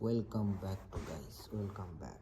Welcome back to guys, welcome back.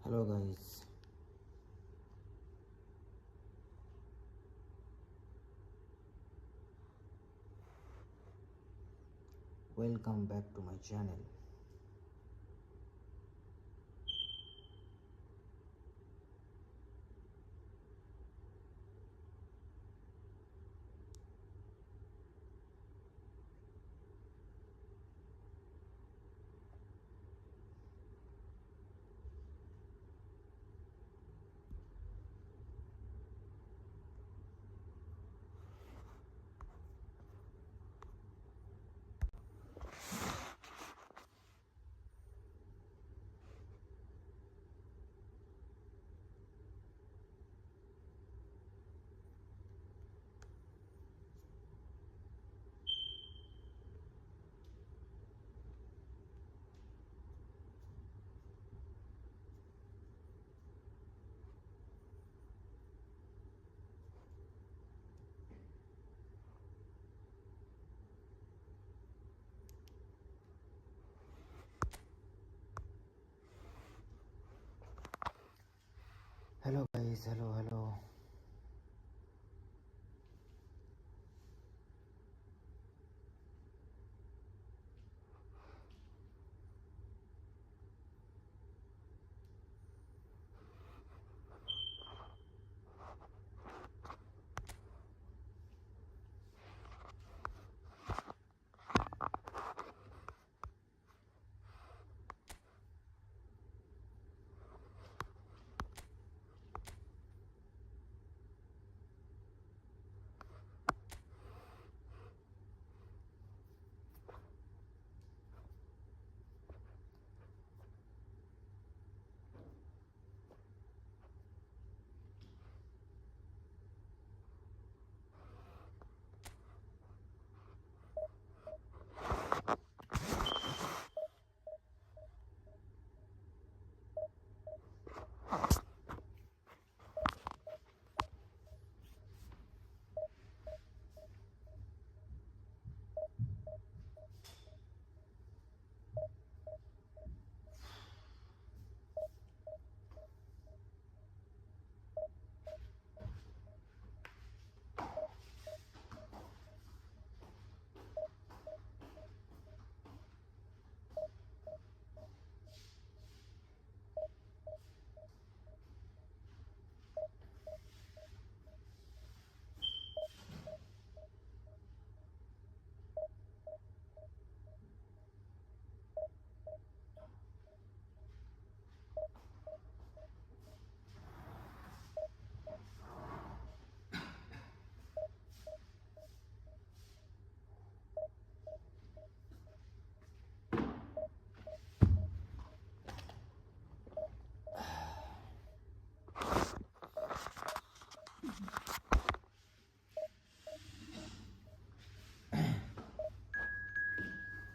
Hello guys, welcome back to my channel. Hello guys, hello.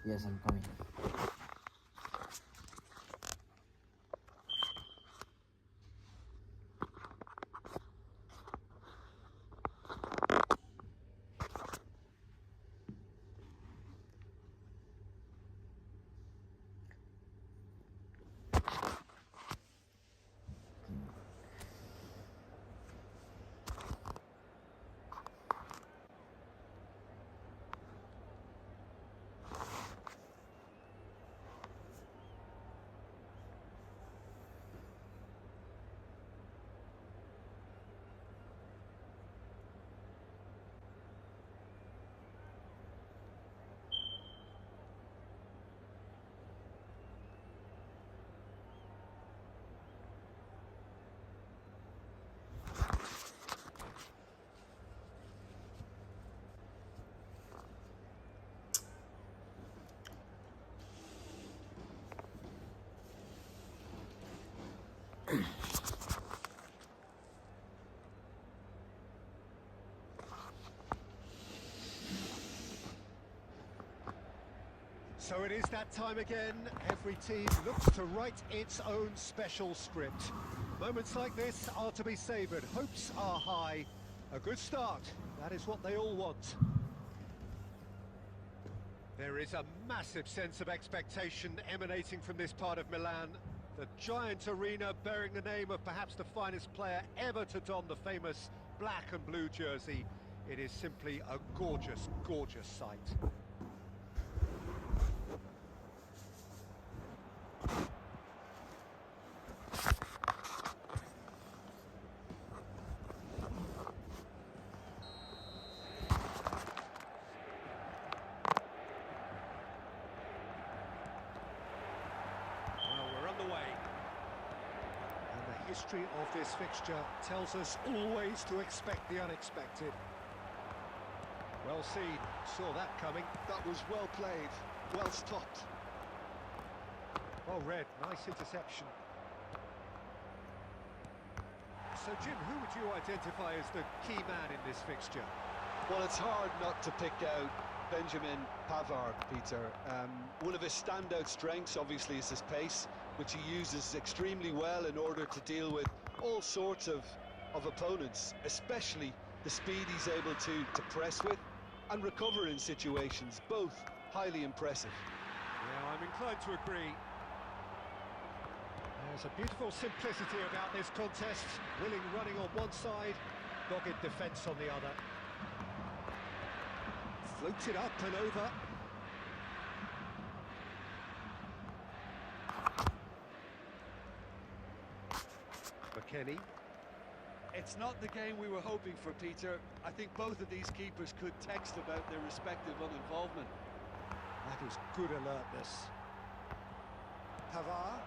Yes, I'm coming. So it is that time again. Every team looks to write its own special script. Moments like this are to be savoured. Hopes are high. A good start. That is what they all want. There is a massive sense of expectation emanating from this part of Milan. The giant arena bearing the name of perhaps the finest player ever to don the famous black and blue jersey. It is simply a gorgeous, gorgeous sight. The history of this fixture tells us always to expect the unexpected. Well seen, saw that coming. That was well played, well stopped. Well read, nice interception. So Jim, who would you identify as the key man in this fixture? Well, it's hard not to pick out Benjamin Pavard, Peter. One of his standout strengths, obviously, is his pace, which he uses extremely well in order to deal with all sorts of opponents, especially the speed he's able to press with and recover in situations, both highly impressive. Yeah, I'm inclined to agree. There's a beautiful simplicity about this contest. Willing running on one side, dogged defence on the other. Floated up and over. McKennie. It's not the game we were hoping for, Peter. I think both of these keepers could text about their respective uninvolvement. That is good alertness. Pavard.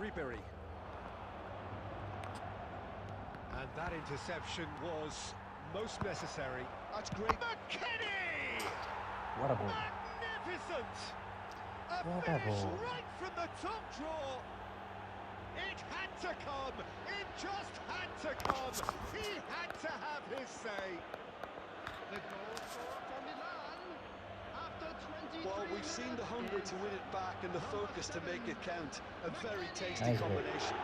Ribery. And that interception was most necessary. That's great. McKennie! What a ball. Magnificent! A What a finish ball. right from the top draw. It had to come. It just had to come. He had to have his say. The goal scored for Milan after 23 Well, we've seen the hunger to win it back and the focus to make it count. A very tasty Nice goal. combination.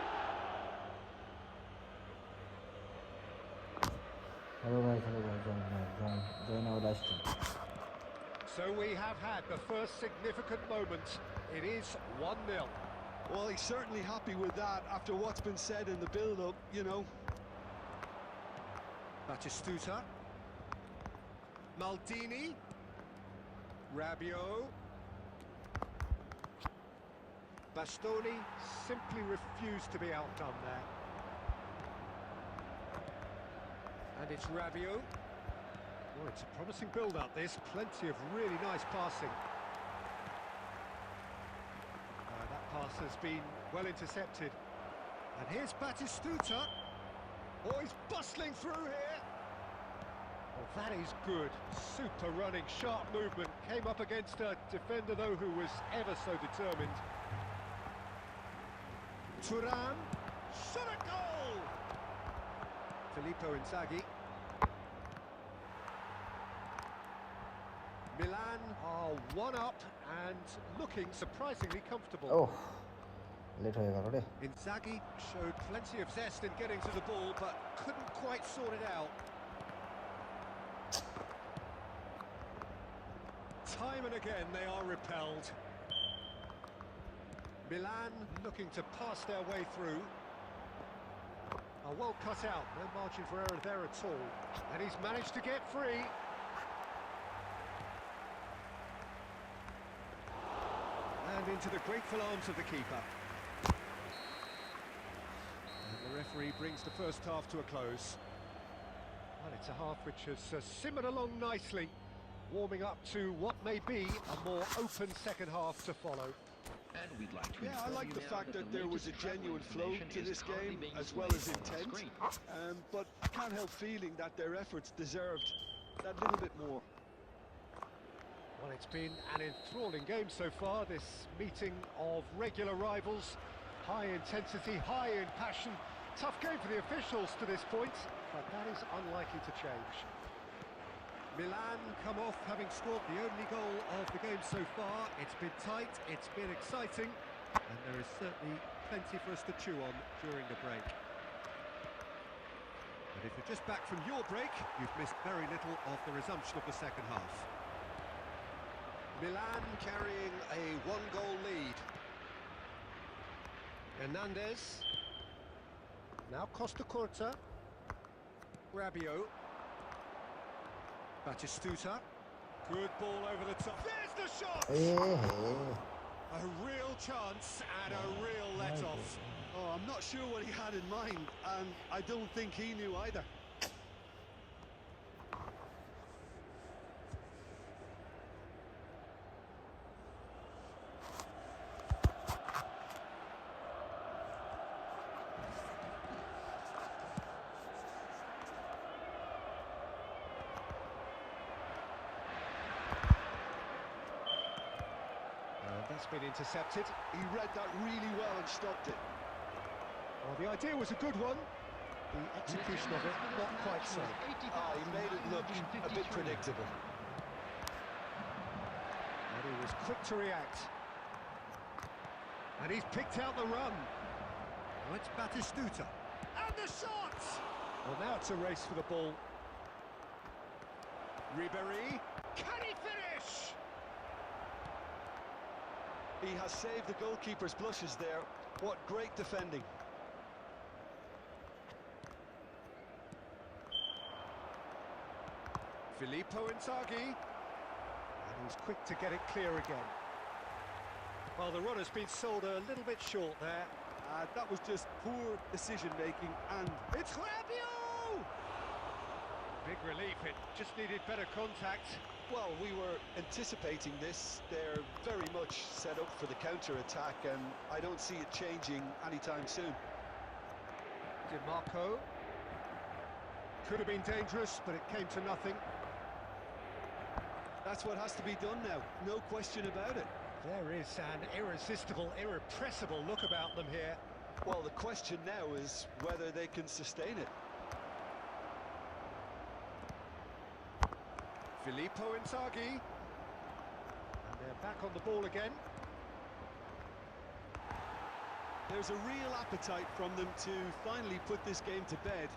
Hello guys, join our live stream. So we have had the first significant moment. It is 1-0. Well, he's certainly happy with that after what's been said in the build-up, you know. Batistuta. Maldini. Rabiot. Bastoni simply refused to be outdone there. And it's Rabiot. Oh, it's a promising build-up, this. Plenty of really nice passing. That pass has been well intercepted. And here's Batistuta. Oh, he's bustling through here. Oh, that is good. Super running, sharp movement. Came up against a defender, though, who was ever so determined. Thuram. Shot a goal! Filippo Inzaghi. Milan are one up and looking surprisingly comfortable. Oh, late হয়ে গেল রে। Inzaghi showed plenty of zest in getting to the ball, but couldn't quite sort it out. Time and again they are repelled. Milan looking to pass their way through. Well cut out, no margin for error there at all. And he's managed to get free. And into the grateful arms of the keeper. And the referee brings the first half to a close. Well, it's a half which has simmered along nicely, warming up to what may be a more open second half to follow. And we'd like to Yeah, I like the fact that there was a genuine flow to this game, as well as intent. But I can't help feeling that their efforts deserved that little bit more. Well, it's been an enthralling game so far, this meeting of regular rivals. High intensity, high in passion. Tough game for the officials to this point, but that is unlikely to change. Milan come off having scored the only goal of the game so far. It's been tight, it's been exciting, and there is certainly plenty for us to chew on during the break. But if you're just back from your break, you've missed very little of the resumption of the second half. Milan carrying a one-goal lead. Hernandez. Now Costa Curta. Rabiot. Batistuta. Good ball over the top. There's the shot! A real chance and a real let-off. Oh, I'm not sure what he had in mind, and I don't think he knew either. That's been intercepted. He read that really well and stopped it. Well, the idea was a good one. The execution of it, not quite so. He made it look a bit predictable. And he was quick to react. And he's picked out the run. Now it's Batistuta. And the shot! Well, now it's a race for the ball. Ribéry. Can he finish? He has saved the goalkeeper's blushes there. What great defending. Filippo Inzaghi. And he's quick to get it clear again. Well, the run has been sold a little bit short there. That was just poor decision-making, and It's Rabiot! Big relief, it just needed better contact. well, we were anticipating this. They're very much set up for the counter-attack, and I don't see it changing anytime soon. DiMarco. Could have been dangerous, but it came to nothing. That's what has to be done now, no question about it. There is an irresistible, irrepressible look about them here. Well, the question now is whether they can sustain it. Filippo Inzaghi. And they're back on the ball again. There's a real appetite from them to finally put this game to bed,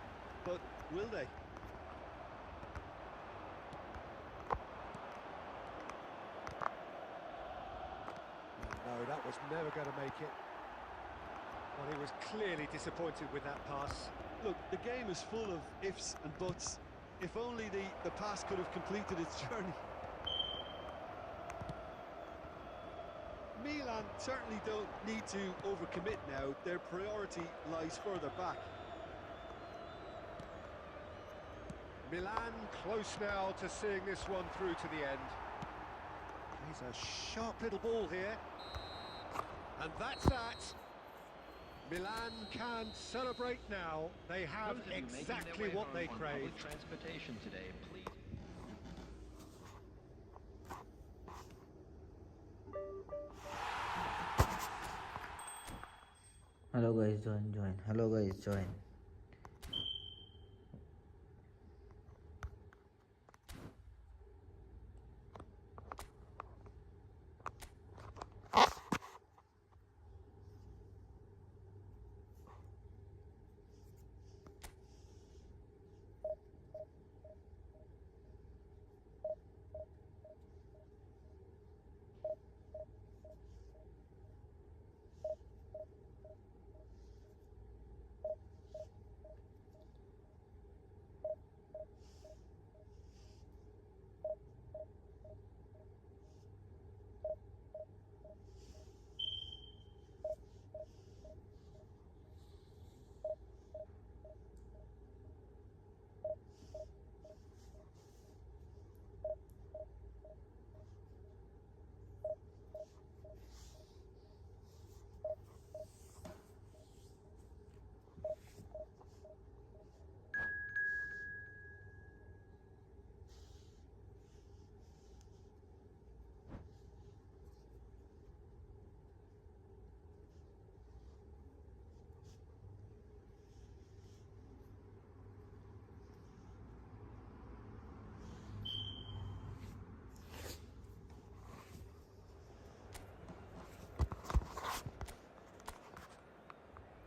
but will they? No, that was never going to make it. Well, he was clearly disappointed with that pass. Look, the game is full of ifs and buts. If only the pass could have completed its journey. Milan certainly don't need to overcommit now. Their priority lies further back. Milan close now to seeing this one through to the end. He's a sharp little ball here. And that's that. Milan can celebrate now. They have Those of you making their exactly way what home they on crave. public transportation today, please. Hello guys, join. Hello guys, join.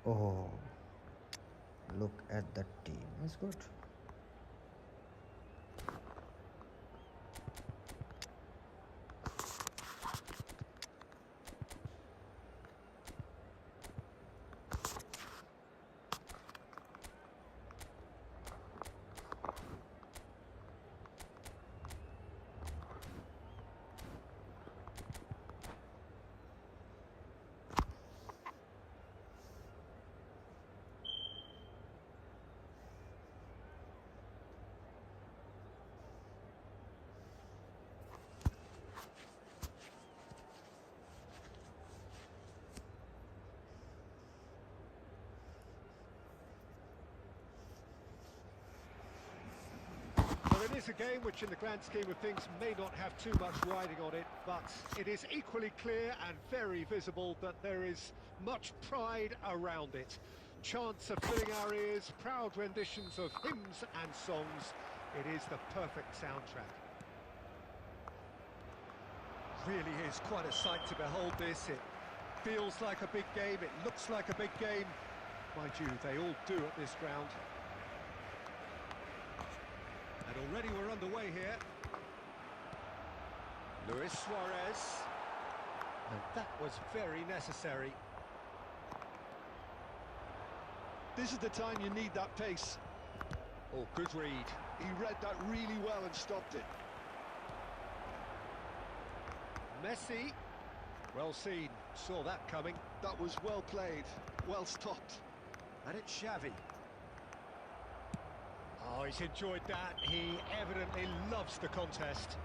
Oh, look at that team. That's good. Well, it is a game which in the grand scheme of things may not have too much riding on it, but it is equally clear and very visible that there is much pride around it. Chants are filling our ears, proud renditions of hymns and songs. It is the perfect soundtrack. Really is quite a sight to behold this. It feels like a big game, it looks like a big game. Mind you, they all do at this ground. And already we're underway here. Luis Suarez. And that was very necessary. This is the time you need that pace. Oh, good read. He read that really well and stopped it. Messi. Well seen. Saw that coming. That was well played, well stopped. And it's Xavi. Oh, he's enjoyed that. He evidently loves the contest.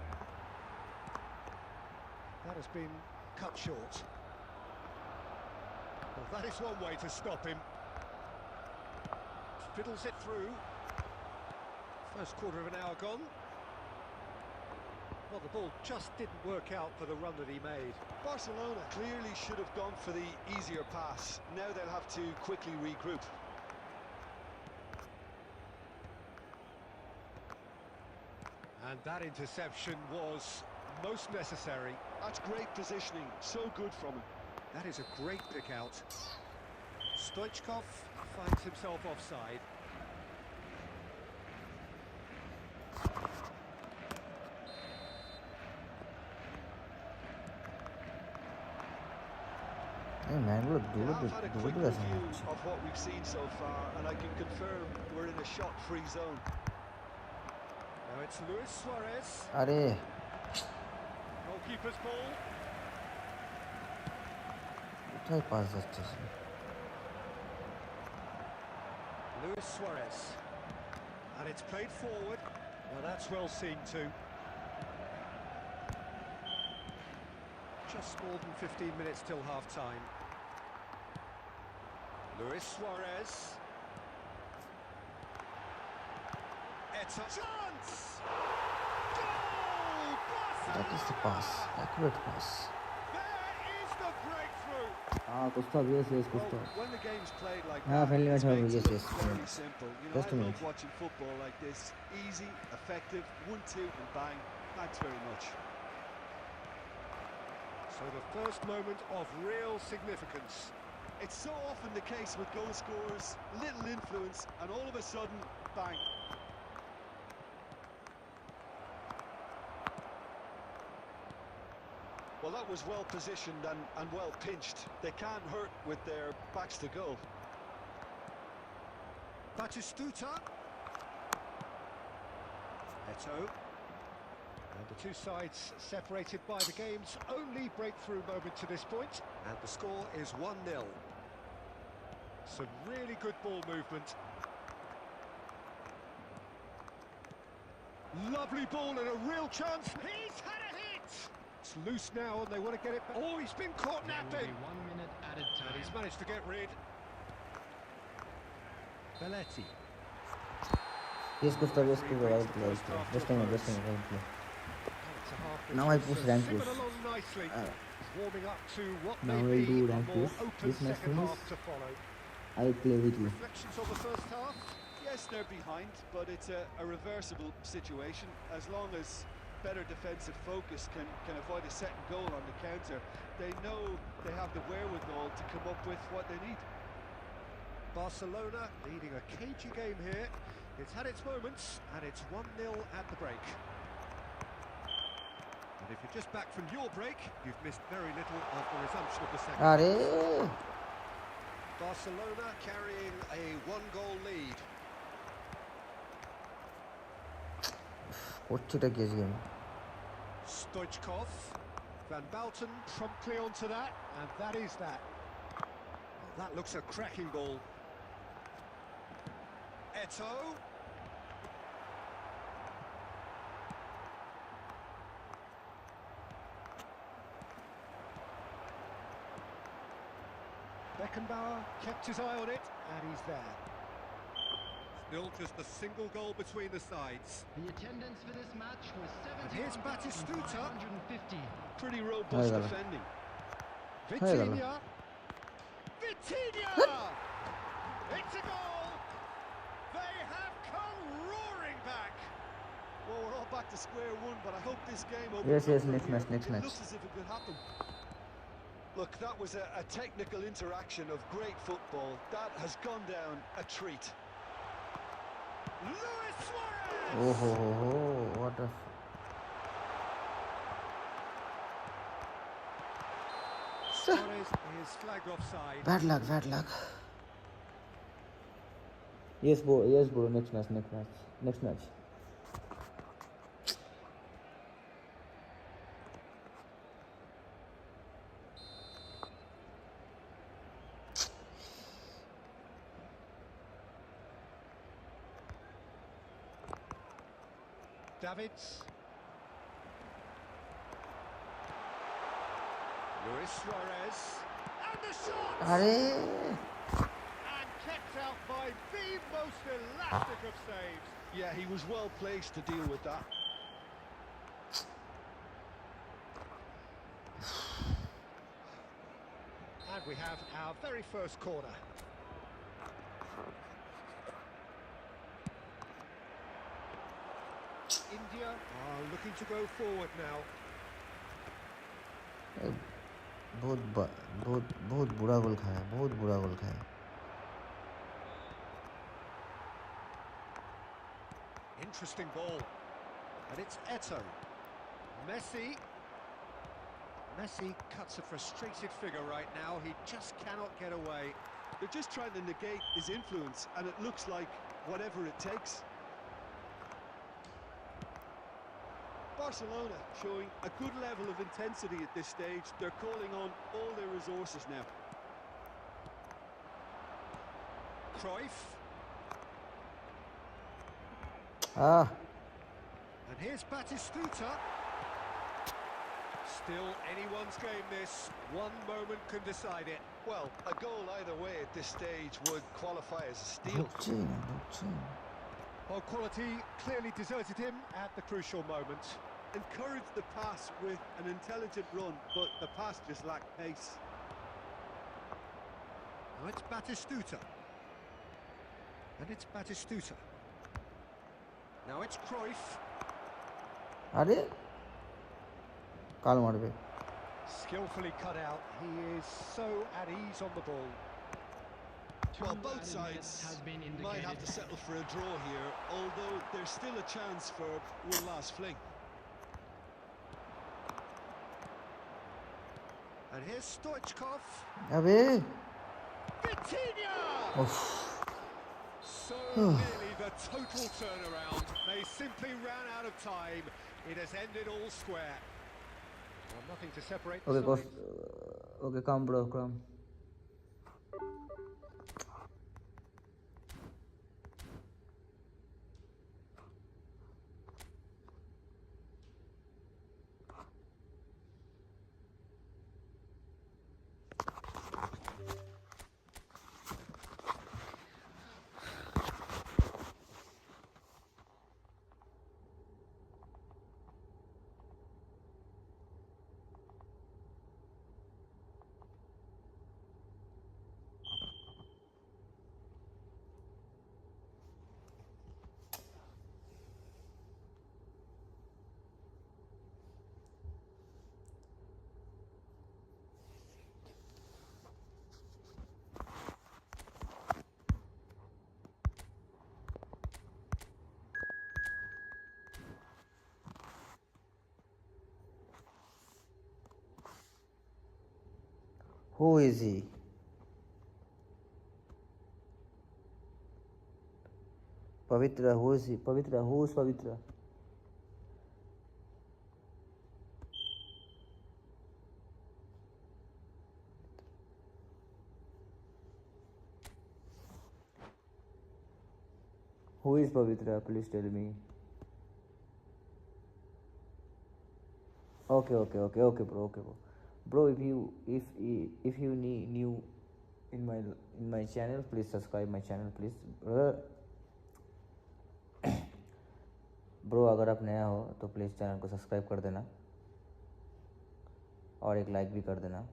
That has been cut short. Well, that is one way to stop him. Fiddles it through. First quarter of an hour gone. Well, the ball just didn't work out for the run that he made. Barcelona clearly should have gone for the easier pass. Now they'll have to quickly regroup. And that interception was most necessary. That's great positioning, so good from him. That is a great pick out. Stoichkov finds himself offside. Hey man, look, Yeah, do I've had a it, quick do review it. of what we've seen so far, and I can confirm we're in a shot-free zone. Now it's Luis Suarez. Arey, Goalkeeper's ball. কোথায় pass যাচ্ছে? Luis Suarez. And it's played forward. Well, that's well seen too. Just more than 15 minutes till half-time. Luis Suarez. It's a chance! Goal! That is the pass, accurate pass. There is the breakthrough! Gustav, yes, Well, Gustav. when the game's played like Ah, that, friendly it's match, made to yes, look yes. very simple. You know, Just a I minute. love watching football like this. Easy, effective, 1-2 and bang. Thanks very much. So the first moment of real significance. It's so often the case with goal scorers, little influence, and all of a sudden, bang. Well, that was well positioned and well pinched. They can't hurt with their backs to goal. Batistuta. Eto. And the two sides separated by the game's only breakthrough moment to this point. And the score is 1-0. Some really good ball movement. Lovely ball and a real chance. He's had a hit! It's loose now and they want to get it back. Oh, he's been caught napping. 1 minute added And time. he's managed to get rid. Belletti. Yes, Gustav, yes, Gustav, right play, right play. Just a minute, right play. Now I push rank push. Along nicely. Warming up to what Now may I'll be do a rank more push. open This next second one half is to follow. I play weekly. Reflections on the first half. Yes, they're behind, but it's a reversible situation. As long as better defensive focus can avoid a second goal on the counter, they know they have the wherewithal to come up with what they need. Barcelona leading a cagey game here. It's had its moments, and it's 1-0 at the break. And if you're just back from your break, you've missed very little of the resumption of the second half. Barcelona carrying a 1-goal lead. Stoichkov. Van Bouten promptly onto that, and that is that. Well, that looks a cracking ball. Eto'o. Beckenbauer kept his eye on it, and he's there. Still just a single goal between the sides. The attendance for this match was And here's Batistuta. 71,550. Pretty robust defending. Vitinha. Vitinha! It's a goal! They have come roaring back! Well, we're all back to square one, but I hope this game opens Yes, up next from match, here. next It match. looks as if it could happen. Look, that was a technical interaction of great football. That has gone down a treat. Luis Suarez! Oh, what a... Suarez is flagged offside. Bad luck. Yes, bro, next match. Davids. Luis Suarez. And the shot! And kept out by the most elastic of saves. Yeah, he was well placed to deal with that. And we have our very first corner. India are looking to go forward now. बहुत बुरा गोल खाया Interesting ball. And it's Eto'o. Messi cuts a frustrated figure right now. He just cannot get away. They're just trying to negate his influence, and it looks like whatever it takes. Barcelona showing a good level of intensity at this stage. They're calling on all their resources now. Cruyff. And here's Batistuta. Still anyone's game this. One moment can decide it. Well, a goal either way at this stage would qualify as a steal. Well, quality clearly deserted him at the crucial moment. Encouraged the pass with an intelligent run, but the pass just lacked pace. Now it's Batistuta. And it's Batistuta. Now it's Cruyff. Skillfully cut out. He is so at ease on the ball. Well, both sides might have to settle for a draw here, although there's still a chance for one last fling. And here's Stoichkov. Vitinha! So nearly the total turnaround. They simply ran out of time. It has ended all square. Well, nothing to separate the sides. Okay, come bro, come. Who is he? Pavitra, who is he? Pavitra, who is Pavitra? Who is Pavitra? Please tell me. Okay, bro. Okay, bro. Bro, if you new in my channel, please subscribe my channel, please. Bro अगर आप नया हो तो please channel को subscribe कर देना और एक लाइक भी कर देना.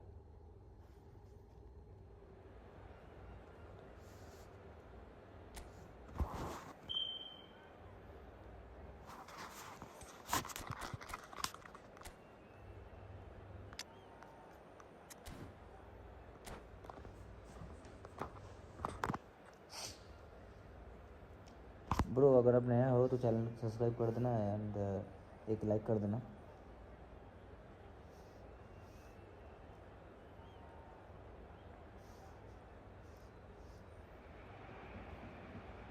ब्रो अगर आप नया हो तो चैनल को सब्सक्राइब कर देना एंड एक लाइक कर देना.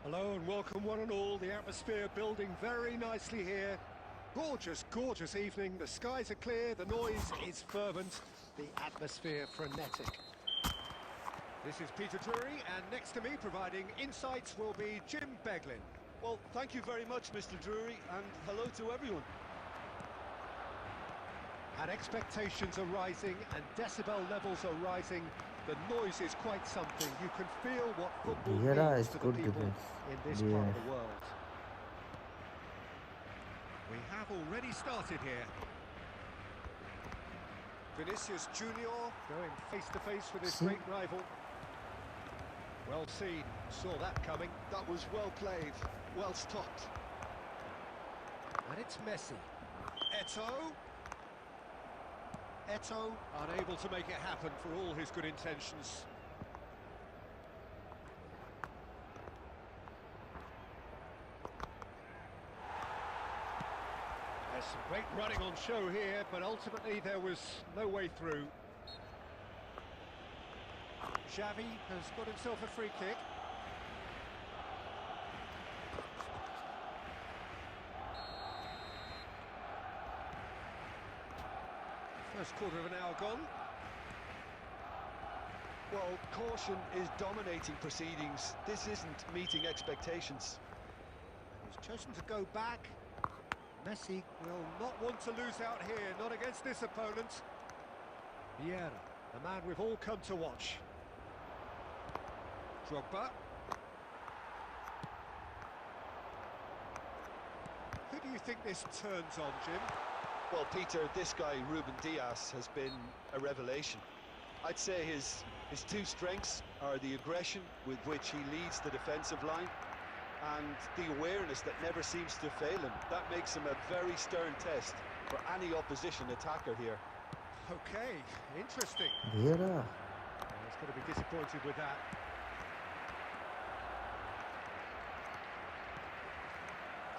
Hello and welcome one and all. The atmosphere building very nicely here. Gorgeous, gorgeous evening. The skies are clear, the noise is fervent, the atmosphere frenetic. This is Peter Drury, and next to me providing insights will be Jim Beglin. Well, thank you very much, Mr. Drury, and hello to everyone. And expectations are rising and decibel levels are rising. The noise is quite something. You can feel what football means to the people in this part of the world. We have already started here. Vinicius Junior going face-to-face with his great rival. Well seen, saw that coming. That was well played, well stopped. And it's Messi. Eto'o, unable to make it happen for all his good intentions. There's some great running on show here, but ultimately there was no way through. Xavi has got himself a free kick. First quarter of an hour gone. Well, caution is dominating proceedings. This isn't meeting expectations. He's chosen to go back. Messi will not want to lose out here, not against this opponent. Vieira, the man we've all come to watch. Drogba. Who do you think this turns on, Jim? Well, Peter, this guy, Ruben Dias, has been a revelation. I'd say his two strengths are the aggression with which he leads the defensive line and the awareness that never seems to fail him. That makes him a very stern test for any opposition attacker here. Okay, interesting. Yeah. He's going to be disappointed with that.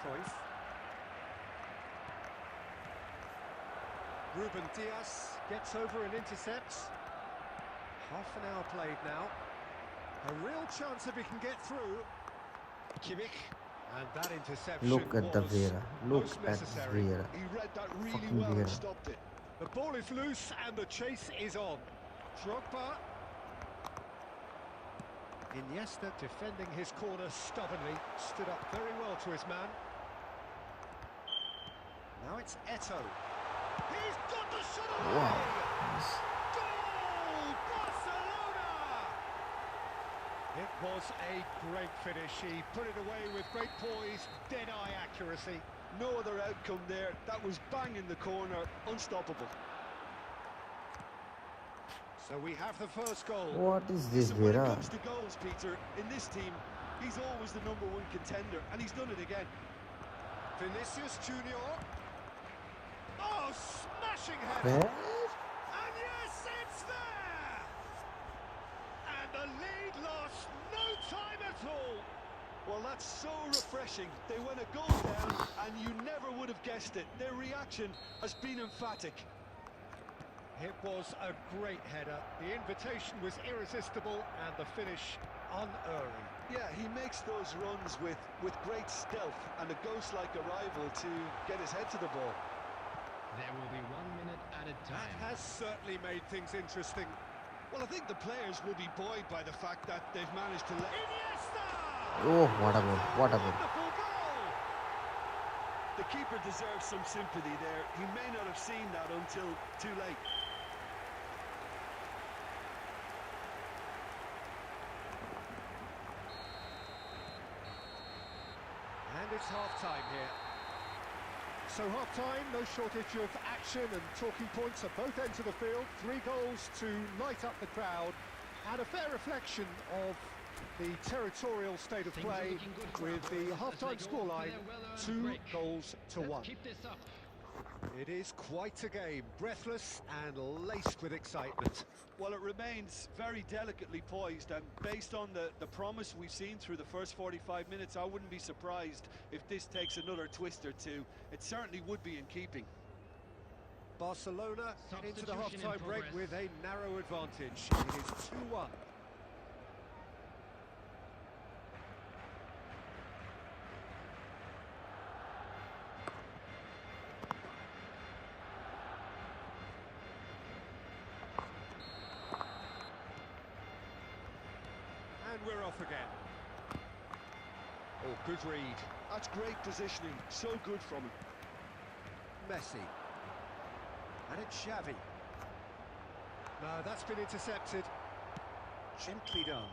Cruyff. Ruben Dias gets over and intercepts. Half an hour played now. A real chance if he can get through. Kimmich. And that interception Look at the was Vieira. Look most at necessary. Vieira. He read that really Fucking well and Vieira. stopped it. The ball is loose and the chase is on. Drogba. Iniesta defending his corner stubbornly. Stood up very well to his man. Now it's Eto'o. He's got the shot away! Wow. Goal! Barcelona! It was a great finish. He put it away with great poise, dead-eye accuracy. No other outcome there. That was bang in the corner, unstoppable. So we have the first goal. What is this, Listen, when it Vieira? comes to goals, Peter, in this team, he's always the #1 contender, and he's done it again. Vinicius Junior. Oh, smashing header! Where? And yes, it's there! And the lead lost no time at all. Well, that's so refreshing. They went a goal down, and you never would have guessed it. Their reaction has been emphatic. It was a great header. The invitation was irresistible and the finish unerring. Yeah, he makes those runs with great stealth and a ghost-like arrival to get his head to the ball. There will be 1 minute added That time. has certainly made things interesting. Well, I think the players will be buoyed by the fact that they've managed to let... Iniesta! Oh, what a goal. What a goal. Wonderful goal! The keeper deserves some sympathy there. He may not have seen that until too late. And it's half-time here. So half-time, no shortage of action and talking points at both ends of the field. 3 goals to light up the crowd, and a fair reflection of the territorial state of Things are play looking good for with our the boys as half-time they go for scoreline, their well-earned 2 break. goals to Let's 1. keep this up. It is quite a game, breathless and laced with excitement. Well, it remains very delicately poised, and based on the promise we've seen through the first 45 minutes, I wouldn't be surprised if this takes another twist or two. It certainly would be in keeping. Barcelona head into the Substitution in half-time break progress. with a narrow advantage. It is 2-1. And we're off again. Oh, good read. That's great positioning. So good from him. Messi. And it's Xavi. No, that's been intercepted. Gently done.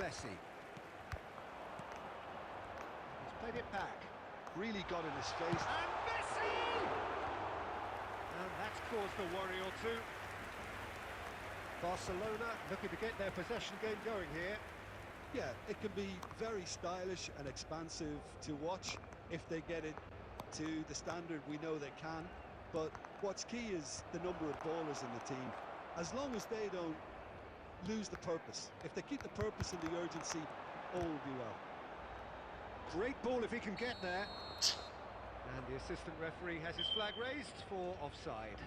Messi. He's played it back. Really got in his face. And Messi! And that's caused a worry or two. Barcelona looking to get their possession game going here. Yeah, it can be very stylish and expansive to watch if they get it to the standard we know they can. But what's key is the number of ballers in the team. As long as they don't lose the purpose. If they keep the purpose and the urgency, all will be well. Great ball if he can get there. And the assistant referee has his flag raised for offside.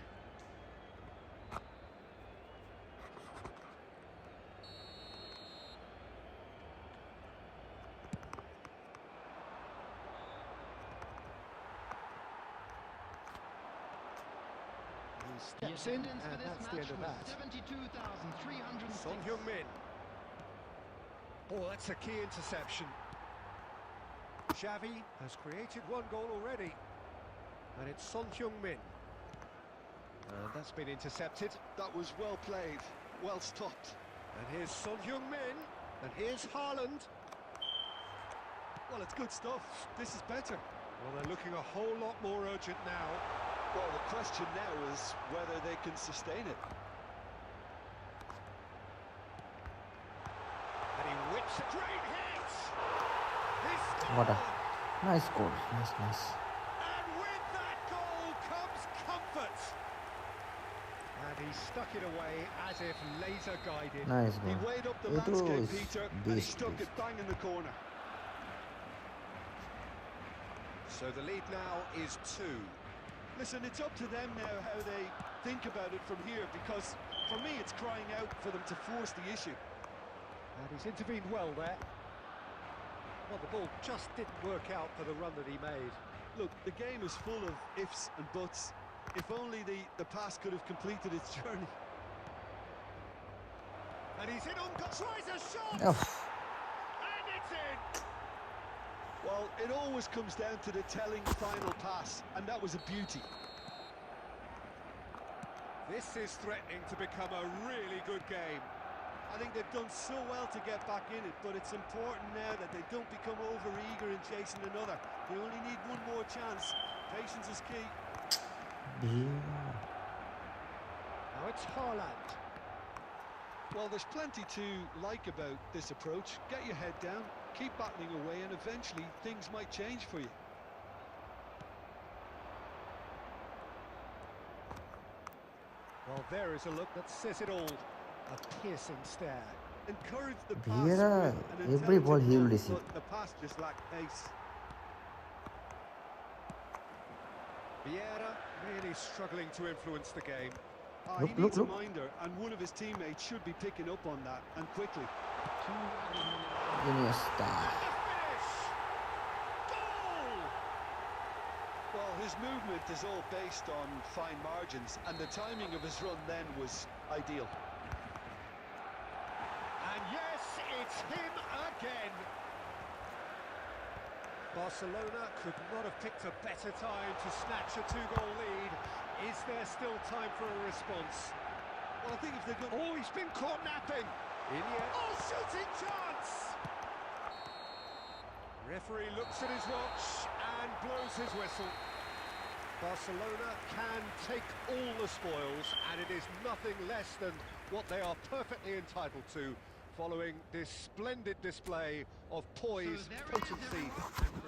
He steps in, Attendance for and this that's the end of match that. was 72,306. Son Heung-min. Oh, that's a key interception. Xavi has created 1 goal already. And it's Son Heung-min. And that's been intercepted. That was well played, well stopped. And here's Son Heung-min. And here's Haaland. Well, it's good stuff. This is better. Well, they're looking a whole lot more urgent now. Well, the question now is whether they can sustain it. And he whips a great hit! He's What a scored! nice goal. Nice. And with that goal comes comfort! And he stuck it away as if laser guided. Nice He goal. weighed up the It landscape, was Peter, and he beast, stuck beast. it bang in the corner. So the lead now is 2. Listen, it's up to them now how they think about it from here, because for me it's crying out for them to force the issue. And he's intervened well there. Well, the ball just didn't work out for the run that he made. Look, the game is full of ifs and buts. If only the pass could have completed its journey. And he's in on goal. Tries a shot! Oh, And it's in! Well, it always comes down to the telling final pass, and that was a beauty. This is threatening to become a really good game. I think they've done so well to get back in it, but it's important now that they don't become over-eager in chasing another. They only need 1 more chance. Patience is key. yeah. Now it's Haaland. Well, there's plenty to like about this approach. Get your head down, keep battling away, and eventually things might change for you. Well, there is a look that says it all. A piercing stare. Encourage the pass Vieira, with an every ball he will intelligent receive. run, but the pass just lacked pace. Vieira really struggling to influence the game. Ah, Look, he look, needs look. a minder, and one of his teammates should be picking up on that, and quickly. 2 added minutes. Iniesta. The finish! Goal! Well, his movement is all based on fine margins, and the timing of his run then was ideal. And yes, it's him again. Barcelona could not have picked a better time to snatch a 2-goal lead. Is there still time for a response? Well, I think if they're going Oh, he's been caught napping. Oh, shooting chance! Referee looks at his watch and blows his whistle. Barcelona can take all the spoils, and it is nothing less than what they are perfectly entitled to, following this splendid display of poise, So there it is, potency, everyone. and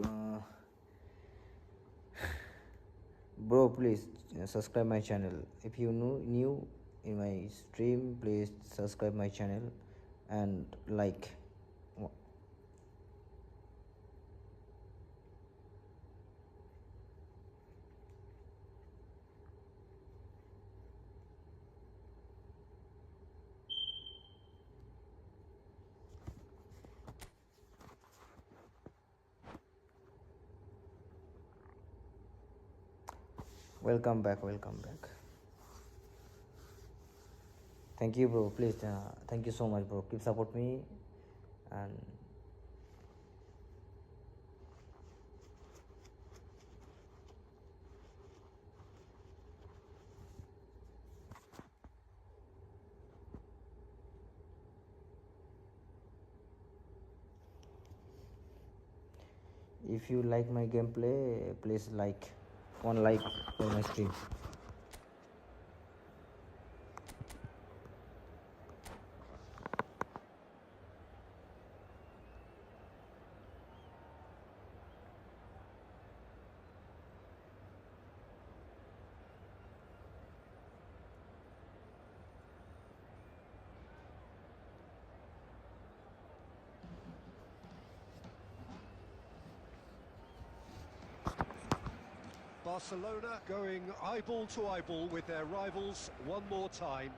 Uh, bro, please subscribe my channel. If you new in my stream, please subscribe my channel and like. Welcome back. Thank you, bro. Please, thank you so much, bro. Keep support me, and if you like my gameplay, please like one like for my stream. Barcelona going eyeball to eyeball with their rivals one more time.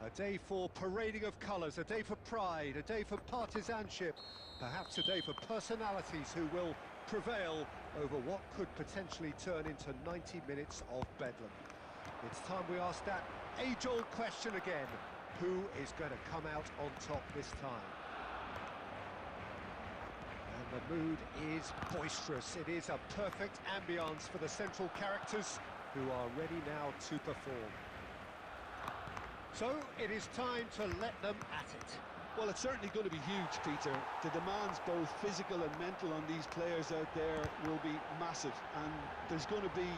A day for parading of colours, a day for pride, a day for partisanship, perhaps a day for personalities who will prevail over what could potentially turn into 90 minutes of bedlam. It's time we ask that age-old question again. Who is going to come out on top this time? And the mood is boisterous. It is a perfect ambience for the central characters who are ready now to perform. So it is time to let them at it. Well, it's certainly going to be huge, Peter. The demands, both physical and mental, on these players out there will be massive, and there's going to be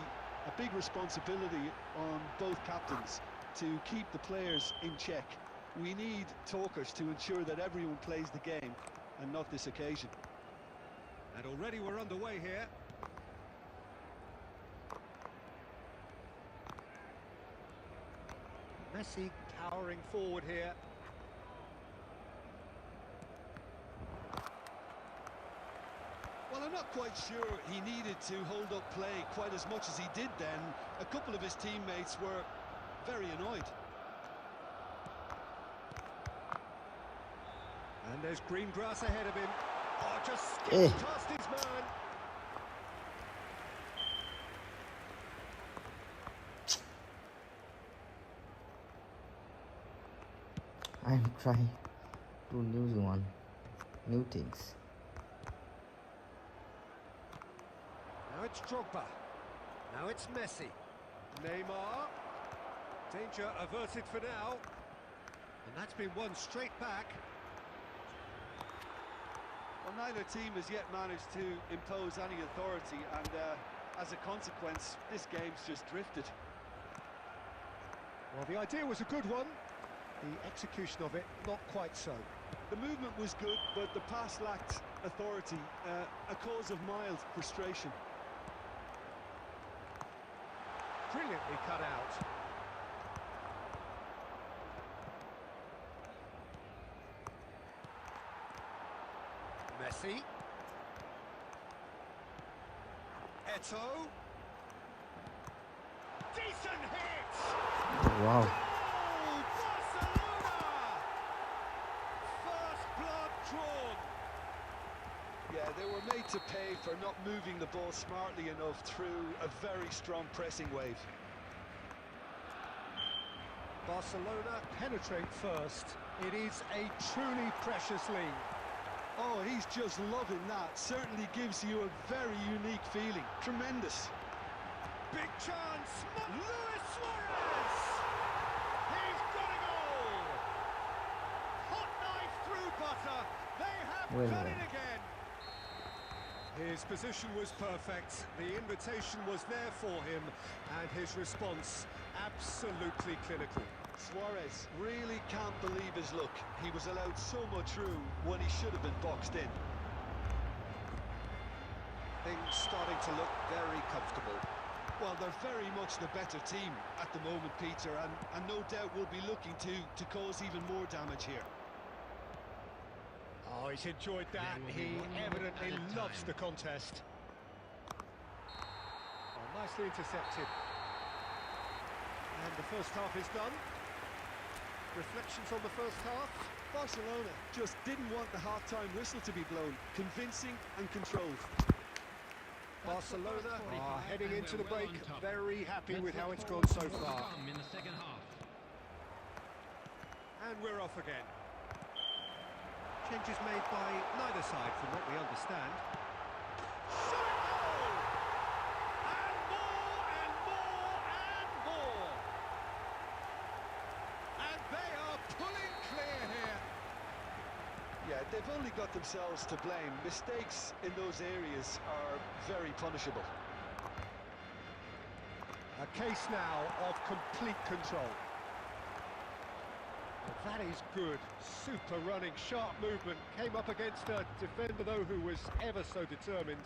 a big responsibility on both captains to keep the players in check. We need talkers to ensure that everyone plays the game, and not this occasion. And already we're underway here. Messi powering forward here. Well, I'm not quite sure he needed to hold up play quite as much as he did then. A couple of his teammates were very annoyed. And there's green grass ahead of him. Oh, just Eh. skipped past his man. I'm trying to new things. Now Now it's Drogba. Now it's Messi. Neymar. Danger averted for now. And that's been won straight back. Well, neither team has yet managed to impose any authority, and as a consequence, this game's just drifted. Well, the idea was a good one. The execution of it, not quite so. The movement was good, but the pass lacked authority, a cause of mild frustration. Brilliantly cut out. Messi. Eto'o. Decent hit! Wow. Goal! Barcelona! First blood drawn. Yeah, they were made to pay for not moving the ball smartly enough through a very strong pressing wave. Barcelona penetrate first. It is a truly precious lead. Oh, he's just loving that. Certainly gives you a very unique feeling. Tremendous. Big chance. Luis Suarez! He's got a goal! Hot knife through butter. They have Well done done. it again. His position was perfect. The invitation was there for him, and his response absolutely clinical. Suarez really can't believe his luck. He was allowed so much room when he should have been boxed in. Things starting to look very comfortable. Well, they're very much the better team at the moment, Peter, and no doubt will be looking to cause even more damage here. Oh, he's enjoyed that. There will be He 1 minute evidently at a loves time. the contest. Oh, nicely intercepted. And the first half is done. Reflections on the first half? Barcelona just didn't want the half-time whistle to be blown. Convincing and controlled. Barcelona are heading and into the we're well break, on top. very happy Let's with how look it's forward gone so to what's far. to come in the second half. And we're off again. Changes made by neither side from what we understand. Shot goal! And more and more and more! And they are pulling clear here. Yeah, they've only got themselves to blame. Mistakes in those areas are very punishable. A case now of complete control. Well, that is good. Super running, sharp movement. Came up against a defender, though, who was ever so determined.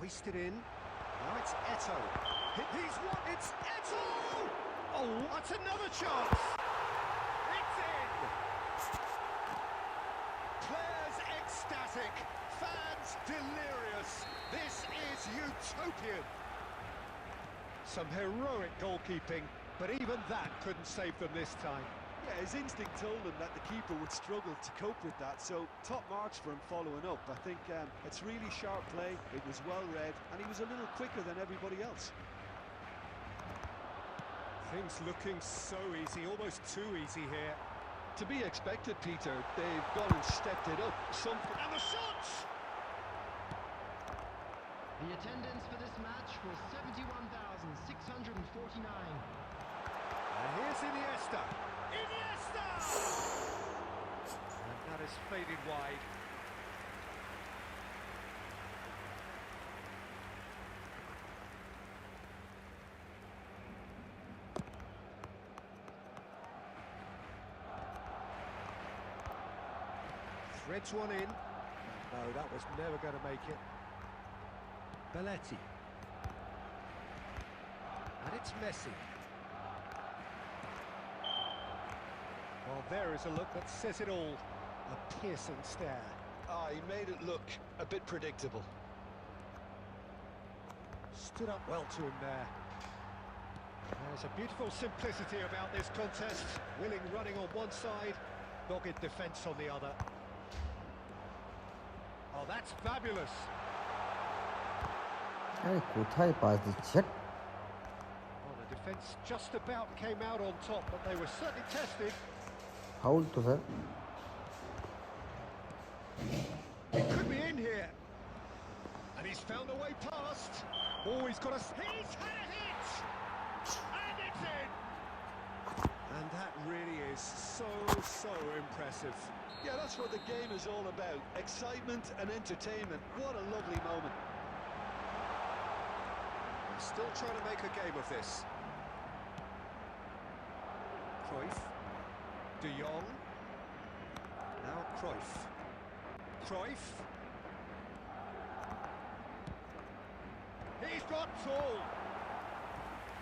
Hoisted in. Now it's Eto'o. He's what? It's Eto'o! Oh, that's another chance! It's in! Players ecstatic. Fans delirious. This is utopian. Some heroic goalkeeping, but even that couldn't save them this time. Yeah, his instinct told him that the keeper would struggle to cope with that, so top marks for him following up. I think it's really sharp play, it was well read, and he was a little quicker than everybody else. Things looking so easy, almost too easy here. To be expected, Peter. They've gone and stepped it up. And the shots! The attendance for this match was 71,649. And here's Iniesta. Iniesta! And that has faded wide. Threads one in. No, that was never going to make it. Belletti. And it's Messi. Well, there is a look that says it all. A piercing stare. Ah, he made it look a bit predictable. Stood up well to him there. There's a beautiful simplicity about this contest. Willing running on one side, dogged defence on the other. Oh, that's fabulous. আরে কোথায় pass দিচ্ছে? Well, the defence just about came out on top, but they were certainly tested. Foul তো sir. It could be in here. And found a way past. Oh, he's got a... He's had a hit! And it's in! And that really is so impressive. Yeah, that's what the game is all about. Excitement and entertainment. What a lovely moment. They're still trying to make a game of this. Cruyff. De Jong. Now Cruyff. Cruyff. He's got tall.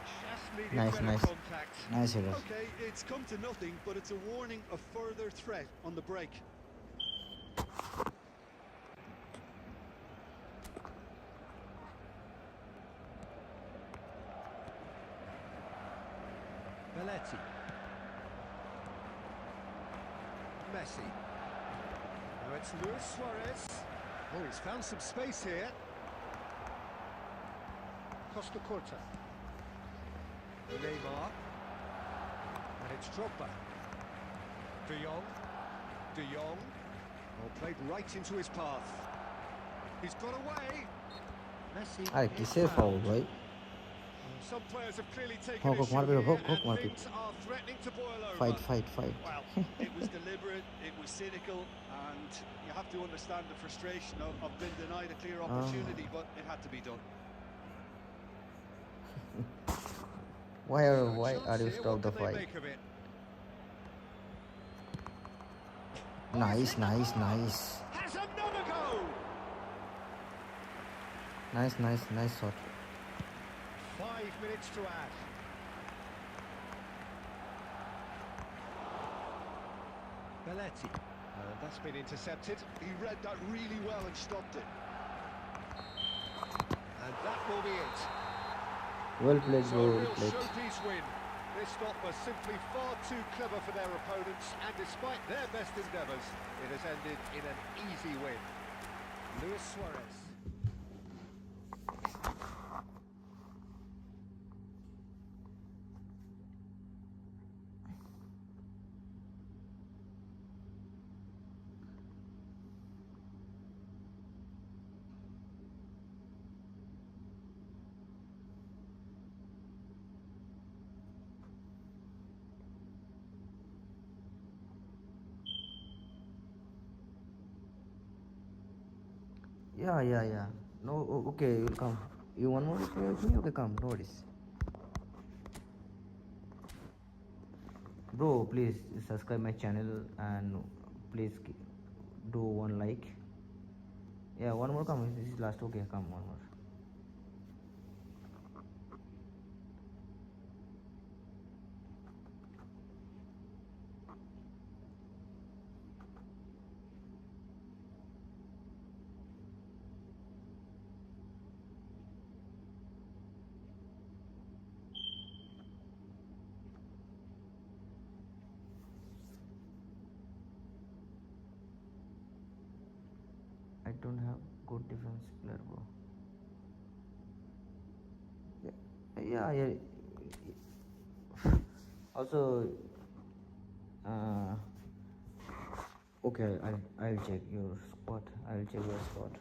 Just needed Nice, better nice. contact. Nice header. Okay, it's come to nothing, but it's a warning of further threat on the break. Belletti. Messi. Now it's Luis Suarez. Oh, he's found some space here. Costa Curta. Neymar. And it's Drogba. De Jong. De Jong. Oh, played right into his path. He's got away. Messi. अरे किसे foul भाई? Some players have clearly taken Hook, issue मार here, पे, hook, and मार पे. things are threatening to boil over. Fight, fight, fight. Well, it was deliberate, it was cynical, and you have to understand the frustration of being denied a clear opportunity, but it had to be done. Why So are a chance you here, stop what the can they fight? make of it? Nice, nice, nice. Has another go! Nice, nice, nice shot. 5 minutes to add. Belletti. That's been intercepted. He read that really well and stopped it. And that will be it. Well played, So a bro. Well real played. showpiece win. This stop was simply far too clever for their opponents, and despite their best endeavours, it has ended in an easy win. Luis Suarez. Yeah. No, okay, you'll come. You want more to play with me? Okay, come. No worries. Bro, please subscribe my channel and please do one like. Yeah, one more come. This is last. Okay, come one more. I don't have good defense player, bro. Yeah. Also, okay, I'll check your squad. I'll check your squad.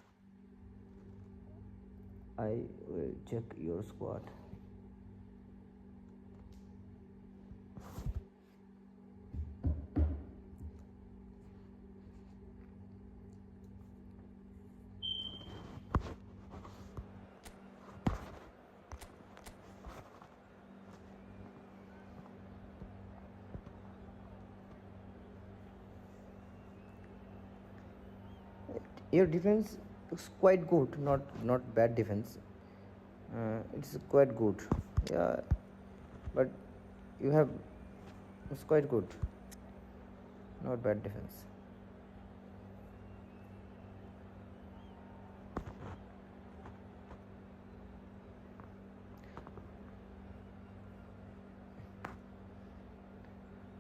I will check your squad. Your defense looks quite good, not bad defense. It's quite good, yeah, but you have, it's quite good, not bad defense.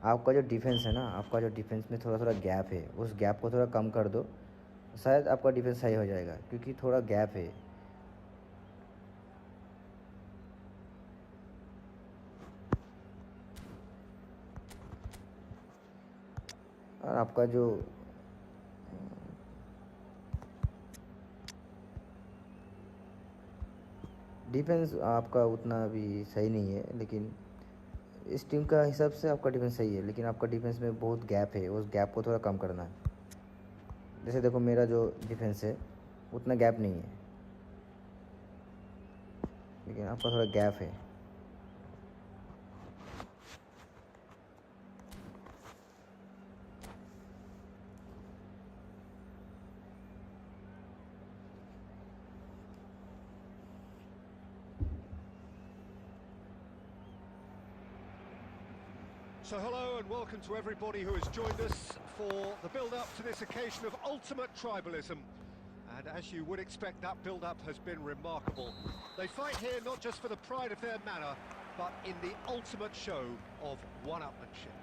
आपका जो defence है ना, आपका जो defence में थोड़ा gap है, उस गैप को थोड़ा कम कर दो, शायद आपका डिफेंस सही हो जाएगा, क्योंकि थोड़ा गैप है. और आपका जो डिफेंस आपका उतना भी सही नहीं है, लेकिन इस टीम का हिसाब से आपका डिफेंस सही है, लेकिन आपका डिफेंस में बहुत गैप है, उस गैप को थोड़ा कम करना है। जैसे देखो मेरा जो डिफेंस है उतना गैप नहीं है, लेकिन आपका थोड़ा गैप है। So hello and welcome to everybody who has joined us for the build-up to this occasion of ultimate tribalism. And as you would expect, that build-up has been remarkable. They fight here not just for the pride of their manor, but in the ultimate show of one-upmanship.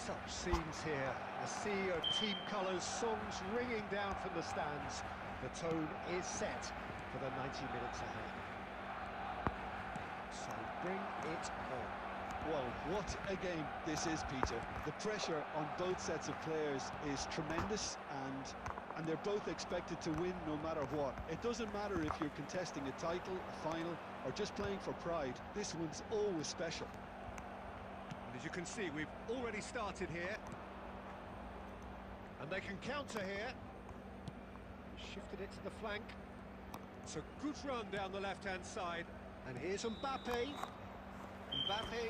Such scenes here, a sea of team colours, songs ringing down from the stands. The tone is set for the 90 minutes ahead. So bring it on. Well, what a game this is, Peter. The pressure on both sets of players is tremendous, and they're both expected to win no matter what. It doesn't matter if you're contesting a title, a final, or just playing for pride. This one's always special. And as you can see, we've already started here. And they can counter here. Shifted it to the flank. It's a good run down the left-hand side. And here's Mbappe. Mbappe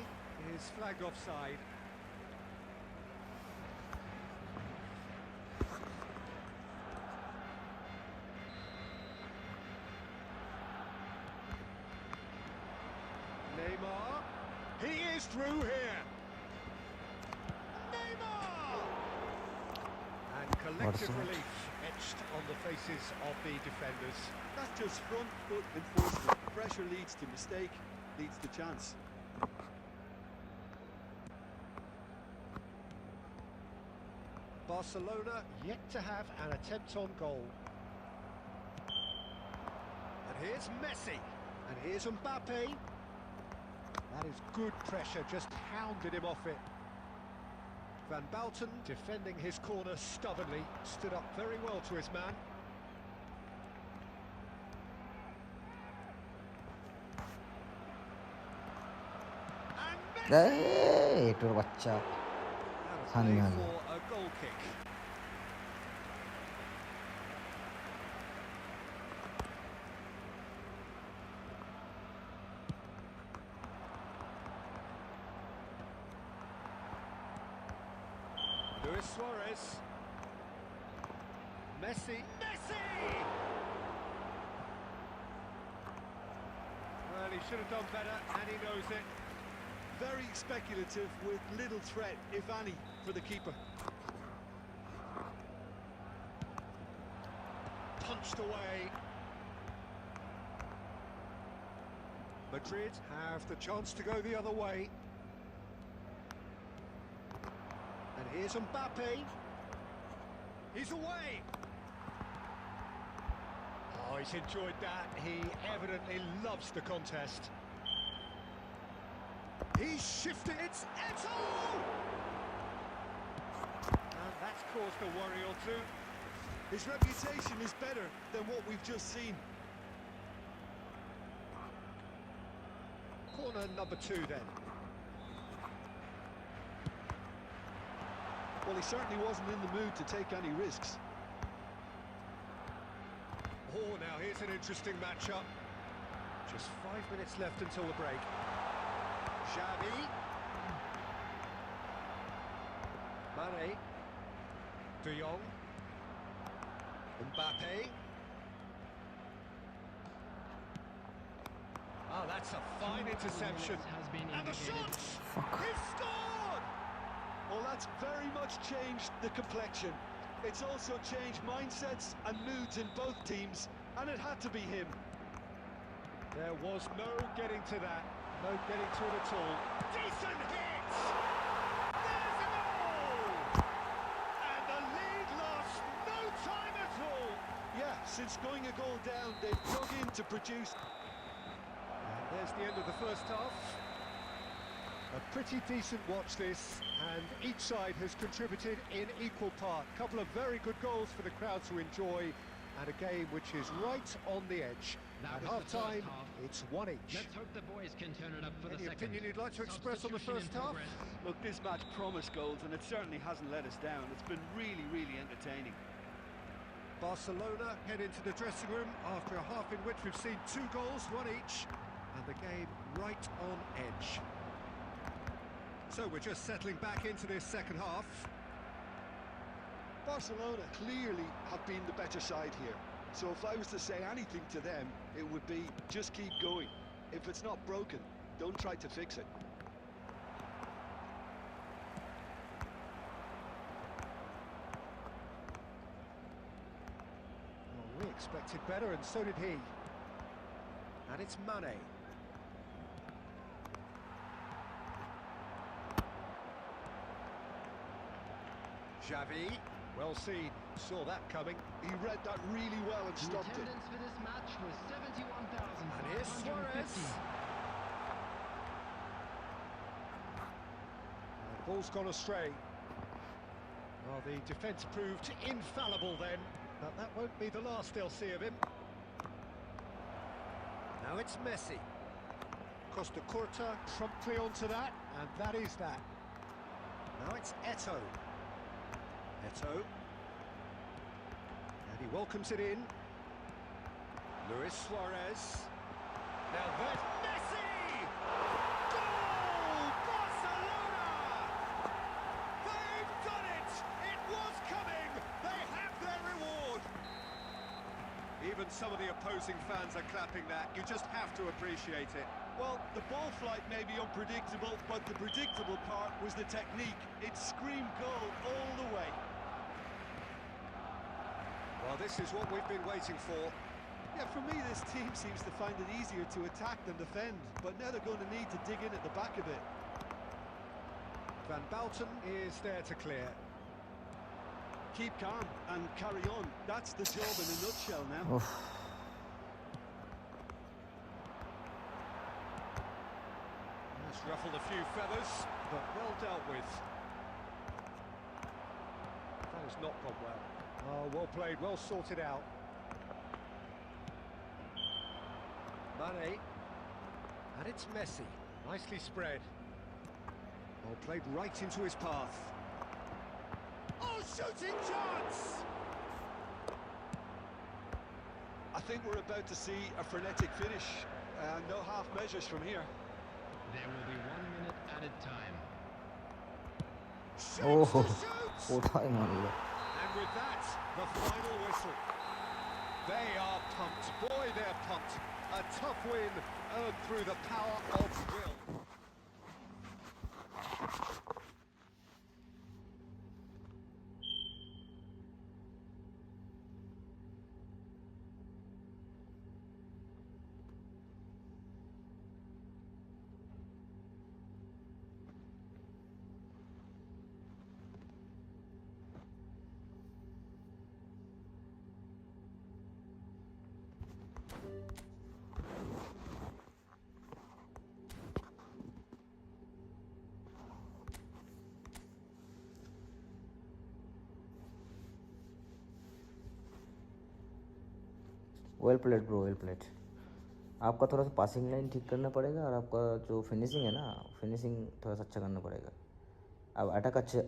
is flagged offside. Neymar. He is through here. Neymar! And collective What a relief etched on the faces of the defenders. That's just front foot enforcement. Pressure leads to mistake, leads to chance. Barcelona yet to have an attempt on goal. And here's Messi. And here's Mbappe. That is good pressure, just hounded him off it. Van Bouten defending his corner stubbornly, stood up very well to his man. And Messi! এটার বাচ্চা Now a Sunny play মারলো। for a goal kick. Luis Suarez. Messi. Messi! Well, he should have done better, and he knows it. Very speculative with little threat, if any, for the keeper. Punched away. Madrid have the chance to go the other way. And here's Mbappe. He's away. Oh, he's enjoyed that. He evidently loves the contest. He's shifted. It's Eto'o! And that's caused a worry or two. His reputation is better than what we've just seen. Corner number 2 then. Well, he certainly wasn't in the mood to take any risks. Oh, now here's an interesting matchup. Just 5 minutes left until the break. Xavi. Mane. De Jong. Mbappe. Oh, that's a fine interception. Has been And the indicated. shot! He's scored! Well, that's very much changed the complexion. It's also changed mindsets and moods in both teams, and it had to be him. There was no getting to that. No getting to it at all. Decent hit! There's a goal! And the lead lost no time at all. Yeah, since going a goal down, they've dug in to produce. And there's the end of the first half. A pretty decent watch this, and each side has contributed in equal part. Couple of very good goals for the crowd to enjoy, and a game which is right on the edge. That At was the first half-time, half. it's 1 each. Let's hope the boys can turn it up for the Any second. opinion you'd like to express on the Substitution first in half? progress. Look, this match promised goals, and it certainly hasn't let us down. It's been really, really entertaining. Barcelona head into the dressing room after a half in which we've seen 2 goals, 1 each, and the game right on edge. So we're just settling back into this second half. Barcelona clearly have been the better side here. So if I was to say anything to them, it would be just keep going. If it's not broken, don't try to fix it. Well, we expected better, and so did he. And it's Mane. Xavi, well seen, saw that coming. He read that really well and The stopped it. attendance for this match was And here's 71,550. Suarez. Ball's gone astray. Well, the defence proved infallible then, but that won't be the last they'll see of him. Now it's Messi. Costa Curta promptly onto that, and that is that. Now it's Eto'o. Eto'o. And he welcomes it in. Luis Suarez. Now there's Messi! Goal! Barcelona! They've done it! It was coming! They have their reward! Even some of the opposing fans are clapping that. You just have to appreciate it. Well, the ball flight may be unpredictable, but the predictable part was the technique. It screamed goal all the way. Well, this is what we've been waiting for. Yeah, for me, this team seems to find it easier to attack than defend, but now they're going to need to dig in at the back a bit. Van Bouten is there to clear. Keep calm and carry on. That's the job in a nutshell now. Oof. That's ruffled a few feathers, but well dealt with. That has not gone well. Oh, well played, well sorted out. Mane. And it's Messi. Nicely spread. Well played right into his path. Oh, shooting chance! I think we're about to see a frenetic finish. No half measures from here. There will be 1 minute added time. Shoots Oh, to shoot! what time on it? And with that, the final whistle. They are pumped. Boy, they're pumped. A tough win earned through the power of will. Well played bro, well played. आपका थोड़ा सा passing line ठीक करना पड़ेगा, और आपका जो finishing है ना, फिनिशिंग थोड़ा सा अच्छा करना पड़ेगा। आप अटैक अच्छा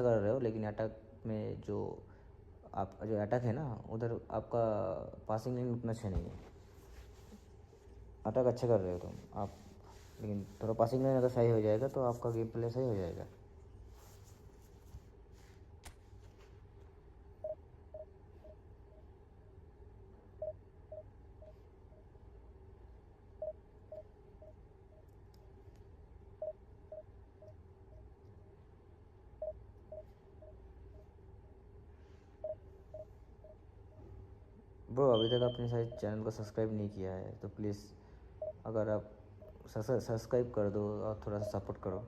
कर रहे हो, लेकिन अटैक में जो आपका जो अटैक है ना, उधर आपका पासिंग लाइन उतना अच्छा नहीं है। अटैक अच्छा कर रहे हो तुम आप, लेकिन थोड़ा पासिंग लाइन अगर सही हो जाएगा तो आपका गेम प्ले सही हो जाएगा। ब्रो, अभी तक आपने शायद चैनल को सब्सक्राइब नहीं किया है, तो प्लीज़ अगर आप सब्सक्राइब कर दो और थोड़ा सा सपोर्ट करो।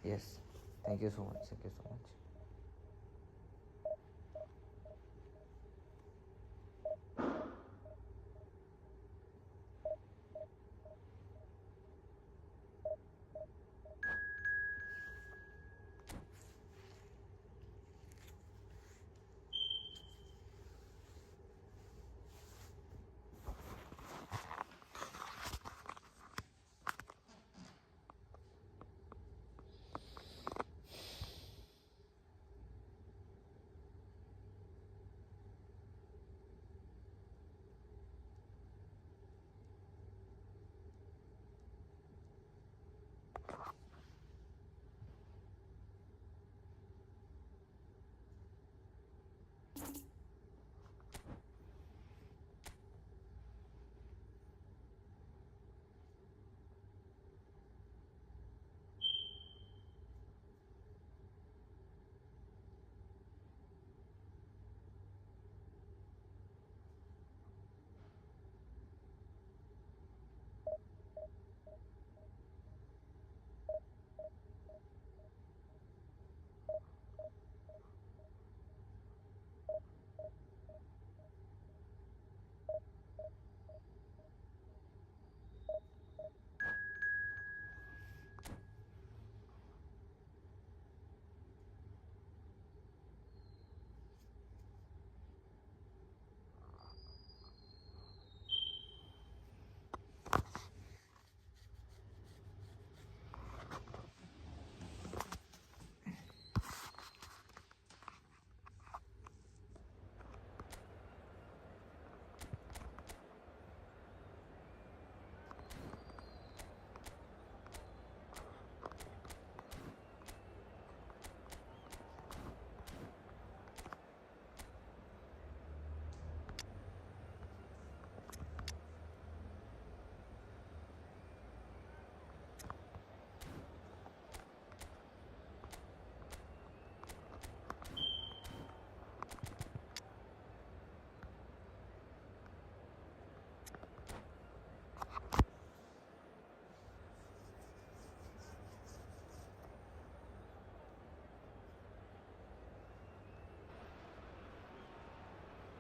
Yes. Thank you so much. Thank you so much.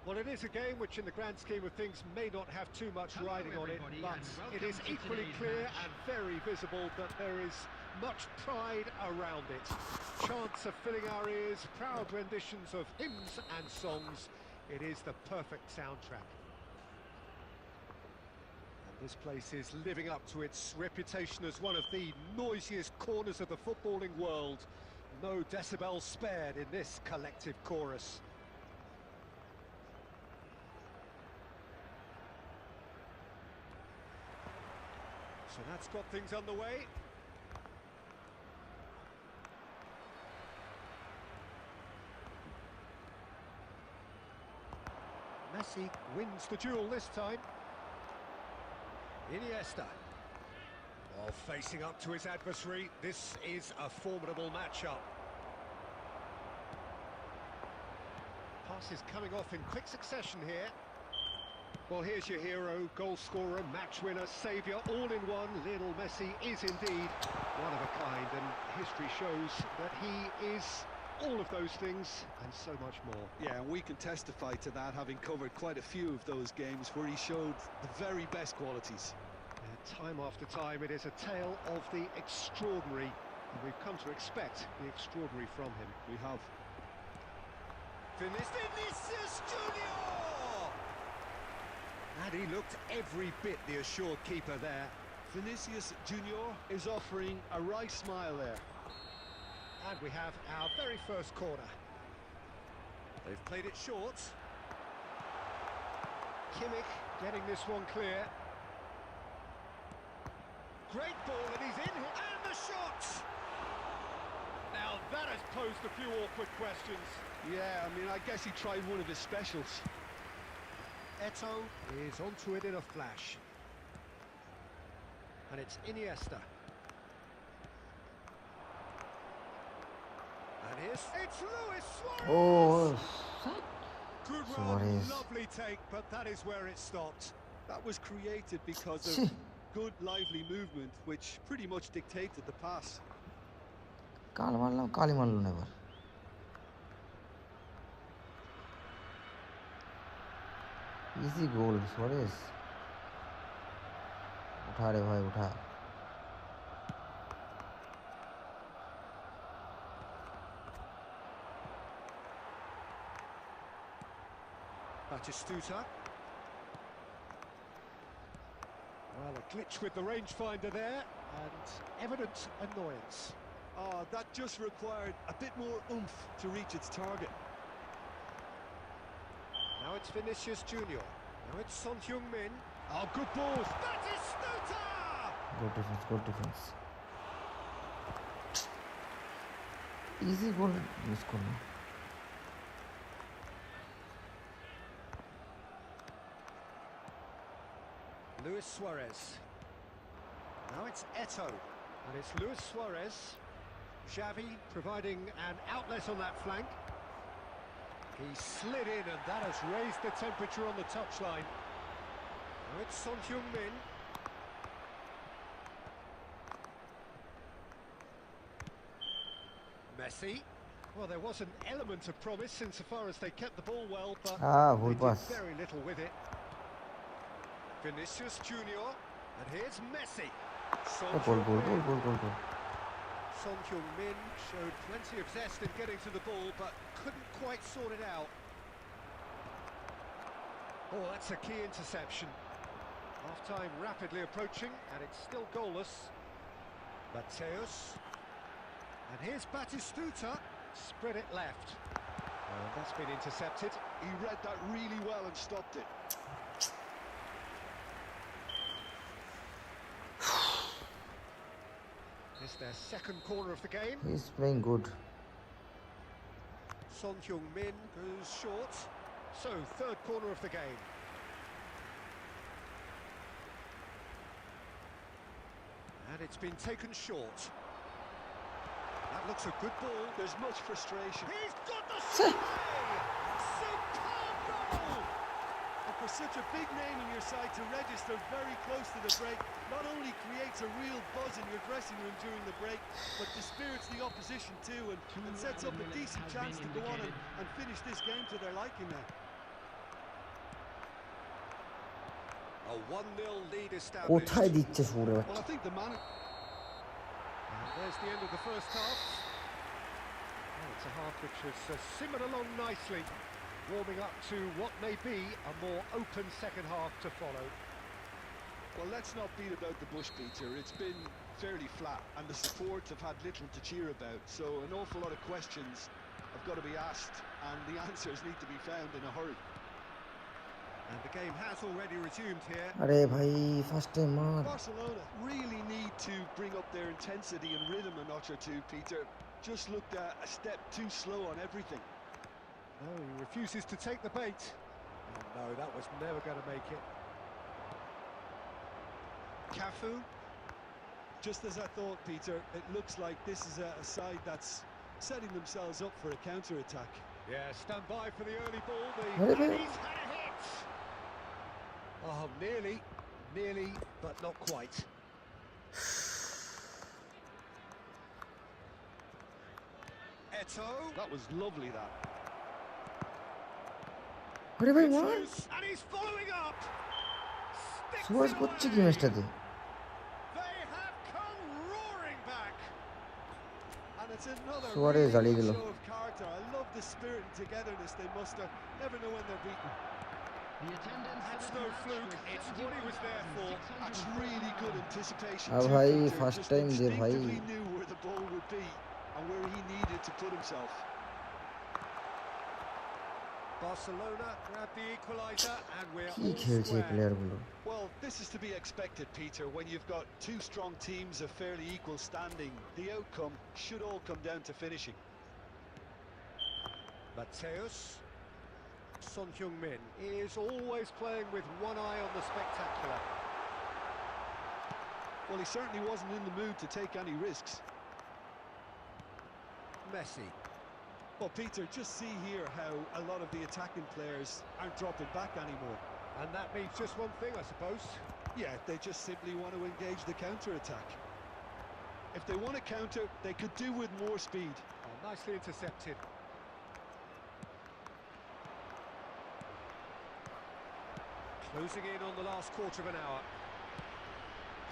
Well, it is a game which, in the grand scheme of things, may not have too much Hello, riding on it, everybody, but and it is welcome to equally today's clear match. and very visible that there is much pride around it. Chants are filling our ears, proud renditions of hymns and songs. It is the perfect soundtrack. And this place is living up to its reputation as one of the noisiest corners of the footballing world. No decibels spared in this collective chorus. So that's got things underway. Messi wins the duel this time. Iniesta. While facing up to his adversary, this is a formidable matchup. Passes coming off in quick succession here. Well, here's your hero, goal scorer, match winner, saviour, all in one. Lionel Messi is indeed one of a kind, and history shows that he is all of those things and so much more. Yeah, and we can testify to that, having covered quite a few of those games where he showed the very best qualities. Time after time, it is a tale of the extraordinary, and we've come to expect the extraordinary from him. We have. Vinicius Junior! And he looked every bit the assured keeper there. Vinicius Junior is offering a right smile there. And we have our very first corner. They've played it short. Kimmich getting this one clear. Great ball, and he's in here. And the shot! Now that has posed a few awkward questions. Yeah, I mean, I guess he tried one of his specials. Eto'o is onto it in a flash. And it's Iniesta. And it's Luis Suarez! Oh, Good Suarez. run, lovely take, but that is where it stopped. That was created because of good, lively movement, which pretty much dictated the pass. কাল মারলাম, কালই মারলো না এবার। Easy গোল Suarez. উঠা রে ভাই উঠা। Batistuta. Well, a glitch with the rangefinder there, and evident annoyance. Oh, that just required a bit more oomph to reach its target. Now it's Vinicius Junior. Now it's Son Heung-min. Oh, good balls. Batistuta! Good defense, good defense. Easy goal miss করলো। Luis Suarez. Now it's Eto'o, and it's Luis Suarez. Xavi providing an outlet on that flank. He slid in, and that has raised the temperature on the touchline. Now it's Son Heung-min. Messi. Well, there was an element of promise insofar as they kept the ball well, but ভুল they pass. did very little with it. Vinicius Junior, and here's Messi. Goal goal goal goal goal goal. Son Heung-min showed plenty of zest in getting to the ball, but couldn't quite sort it out. Oh, that's a key interception. Half-time rapidly approaching, and it's still goalless. Mateus. And here's Batistuta. Spread it left. And that's been intercepted. He read that really well and stopped it. It's their second corner of the game. He's playing good. Son Heung-min goes short. So, third corner of the game. And it's been taken short. That looks a good ball. There's much frustration. He's got the shot! Superb goal! And for such a big name in your side to register very close to the break, not only creates a real buzz in your dressing room during the break, but dispirits the opposition too, and sets up a decent chance to go on and finish this game to their liking now. A 1-0 lead established. কোথায় দিচ্ছে সুরে? Well, I think the man... And there's the end of the first half. Well, it's a half which has simmered along nicely, warming up to what may be a more open second half to follow. Well, let's not beat about the bush, Peter. It's been fairly flat, and the support have had little to cheer about, so an awful lot of questions have got to be asked, and the answers need to be found in a hurry. And the game has already resumed here. আরে ভাই first time মার। Barcelona really need to bring up their intensity and rhythm a notch or two, Peter. Just looked a step too slow on everything. No, he refuses to take the bait. Oh, no, that was never going to make it. Cafu. Just as I thought, Peter, it looks like this is a side that's setting themselves up for a counter-attack. Yeah, stand by for the early ball. Hadi be. And he's had a hit. Oh, nearly, but not quite. Eto'o. That was lovely, that. আরে ভাই মার। Shoots, and he's following up. Sticks Suarez it করছে কি away. ম্যাচটাতে? They have come roaring back. And it's another Suarez really জ্বালিয়ে good দিল। show of character. I love the spirit and togetherness they muster. Never know when they're beaten. The attendance That's for no the match fluke. was It's what he was there for. That's really good anticipation. Ah, too, bhai, Peter. first Just time there, bhai. instinctively knew where the ball would be and where he needed to put himself. Barcelona grab the equaliser, and we're কি all খেলছে এই square. প্লেয়ারগুলো? Well, this is to be expected, Peter. When you've got two strong teams of fairly equal standing, the outcome should all come down to finishing. Mateus. Son Heung-min is always playing with one eye on the spectacular. Well, he certainly wasn't in the mood to take any risks. Messi. Well, Peter, just see here how a lot of the attacking players aren't dropping back anymore. And that means just one thing, I suppose. Yeah, they just simply want to engage the counter-attack. If they want to counter, they could do with more speed. Oh, nicely intercepted. Closing in on the last quarter of an hour.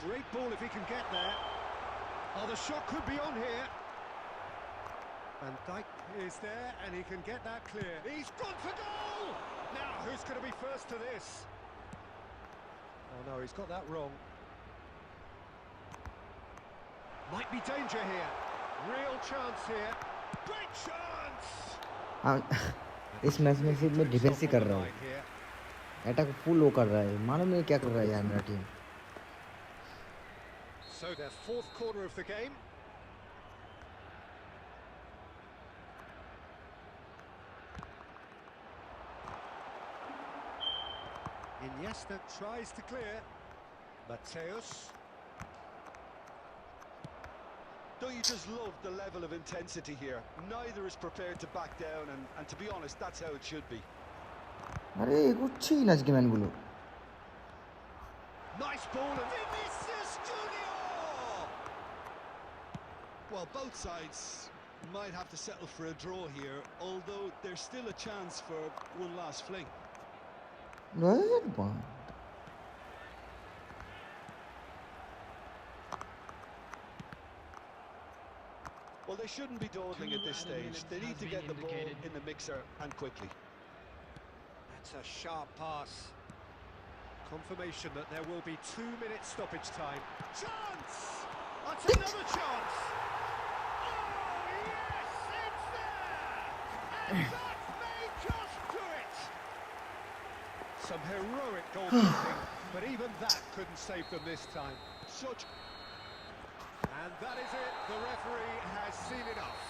Great ball if he can get there. Oh, the shot could be on here. Van Dijk is there and he can get that clear. He's gone for goal! Now, who's going to be first to this? Oh no, he's got that wrong. Might be danger here. Real chance here. Great chance! इस match में सिर्फ मैं defence ही कर रहा हूँ, attack full वो कर रहा है, मालूम नहीं क्या कर रहा है यार मेरा team. So their fourth corner of the game. Iniesta tries to clear. Mateus. Don't you just love the level of intensity here? Neither is prepared to back down, and to be honest, that's how it should be. अरे कुछ ही नाच के man बोलो. Nice ball and Vinicius Junior. Well, both sides might have to settle for a draw here, although there's still a chance for one last fling. Good one. Well, they shouldn't be dawdling at this stage. They need to get the ball in the mixer and quickly. That's a sharp pass. Confirmation that there will be 2 minutes stoppage time. Chance! That's another chance! Oh, yes! It's there! And that may just do it! Some heroic goalkeeping, but even that couldn't save them this time. Such... And that is it. The referee has seen enough.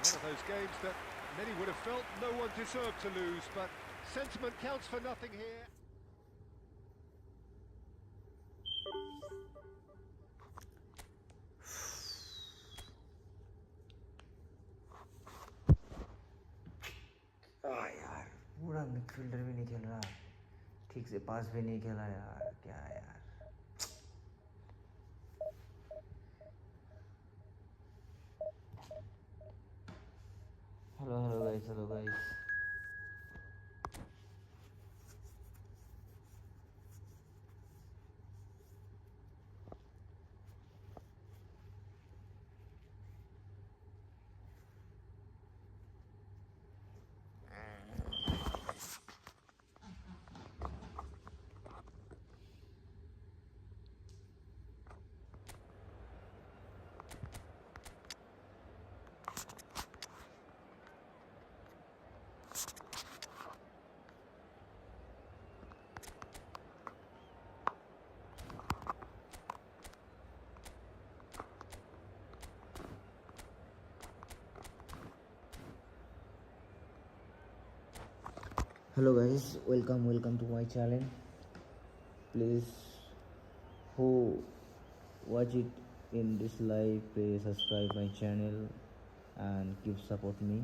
One of those games that many would have felt no one deserved to lose, but sentiment counts for nothing here. यार पूरा midfielder भी नहीं खेल रहा, ठीक से पास भी नहीं खेला यार, क्या यार. hello guys. Hello guys, welcome to my channel. Please, who watch it in this live, please subscribe my channel and give support me.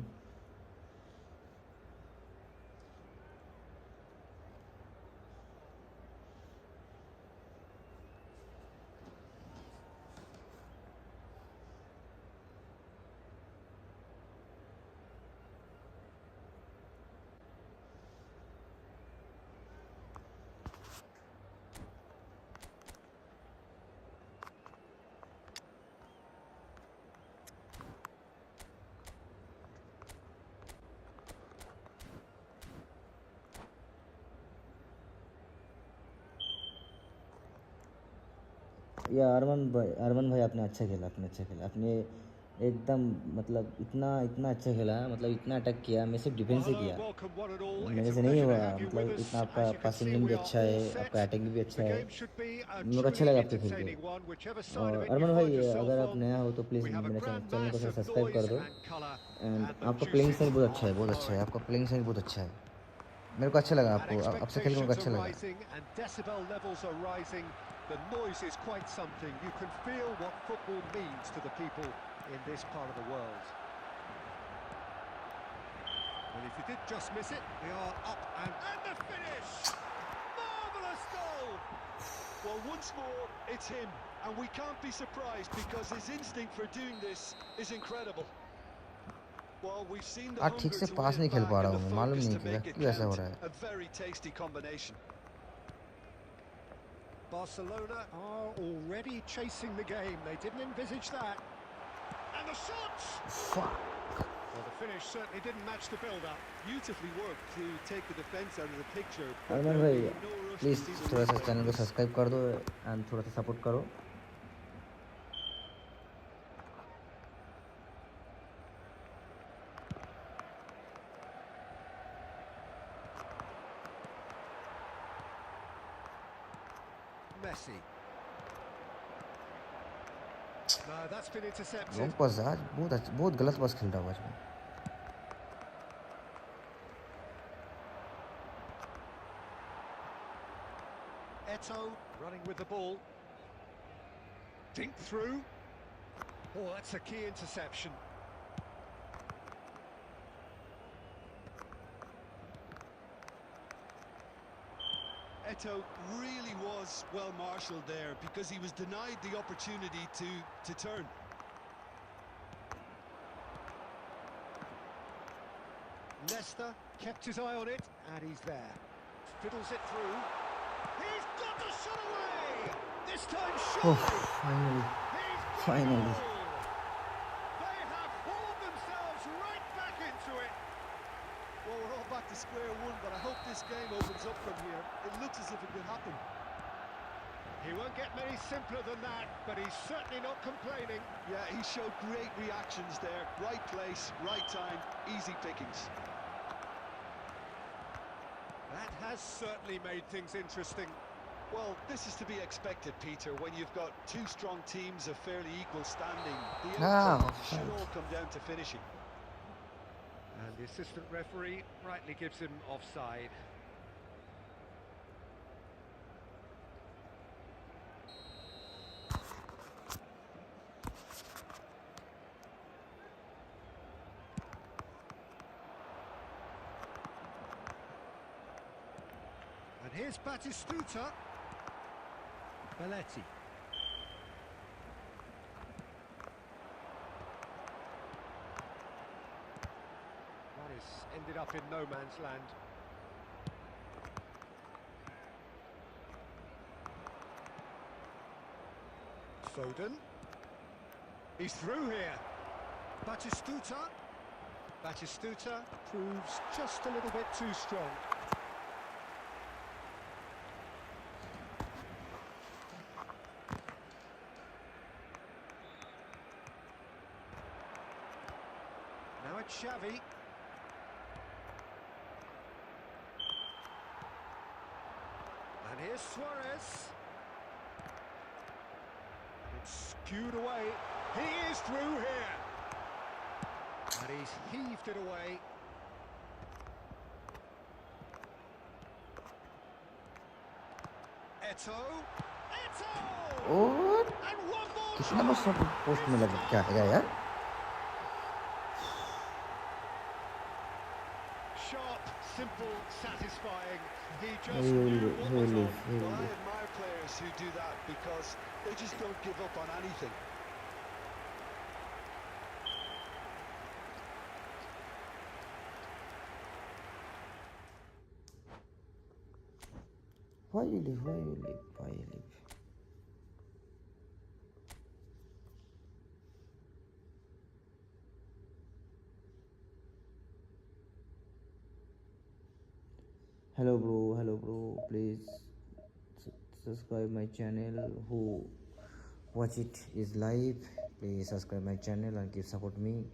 या अरमान भाई आपने अच्छा खेला, आपने एकदम मतलब इतना अच्छा खेला, मतलब इतना अटैक किया. मैं सिर्फ डिफेंस ही किया, मेरे से नहीं हुआ. मतलब इतना आपका पासिंग भी अच्छा है, आपका अटैक भी अच्छा है. मेरे को अच्छा लगा आपके खेल के. और अरमान भाई अगर आप नया हो तो प्लीज़ मेरे चैनल को सब्सक्राइब कर दो. एंड आपका प्लेइंग स्टाइल बहुत अच्छा है, आपका प्लेइंग स्टाइल बहुत अच्छा है. मेरे को अच्छा लगा, आपसे खेल के अच्छा लगा. The noise is quite something. You can feel what football means to the people in this part of the world. And if you did just miss it, we are up and the finish! Marvellous goal! Well, once more, it's him. And we can't be surprised because his instinct for doing this is incredible. Well, we've seen the आज ठीक hunger से to pass win नहीं खेल back पा and रहा the हूँ, मालूम focus नहीं to make it क्यों ऐसा हो count. रहा है. A very tasty combination. Barcelona are already chasing the game. They didn't envisage that. And the shots! Fuck. Well, the finish certainly didn't match the build-up. Beautifully worked to take the defence out of the picture. Armaan there'll भाई be no rush to please see the थोड़ा सा replay channel of को this. Subscribe कर दो and थोड़ा सा support करो. Messi. No, that's been intercepted. Long pass आज बहुत गलत पास खेल रहा हूँ आज मैं. Eto running with the ball. Dink through. Oh, that's a key interception. Eto really was well marshalled there because he was denied the opportunity to turn. Leicester kept his eye on it, and he's there. Fiddles it through. He's got the shot away! This time Oh, surely! finally. He's got Finally. the goal! They have hauled themselves right back into it. Well, we're all back to square one, but I hope this game opens up from here. It looks as if it could happen. He won't get many simpler than that, but he's certainly not complaining. Yeah, he showed great reactions there. Right place, right time, easy pickings. That has certainly made things interesting. Well, this is to be expected, Peter, when you've got two strong teams of fairly equal standing. The outcome should all come down to finishing. And the assistant referee rightly gives him offside. And here's Batistuta. Belletti. That has ended up in no man's land. Foden. He's through here. Batistuta. Batistuta proves just a little bit too strong. Now it's Xavi. And here's Suarez. It's skewed away. He is through here. And he's heaved it away. Eto. Eto! और And one more कितना try. बस post में लग क्या है यार. Sharp, simple, satisfying. He He just will knew leave, what he was will on. leave, he will Well, I leave. admire players who do that because they just don't give up on anything. Why you leave? Why you leave? Why you leave? Hello bro, please subscribe my channel. Who watch it is live, please subscribe my channel and keep support me.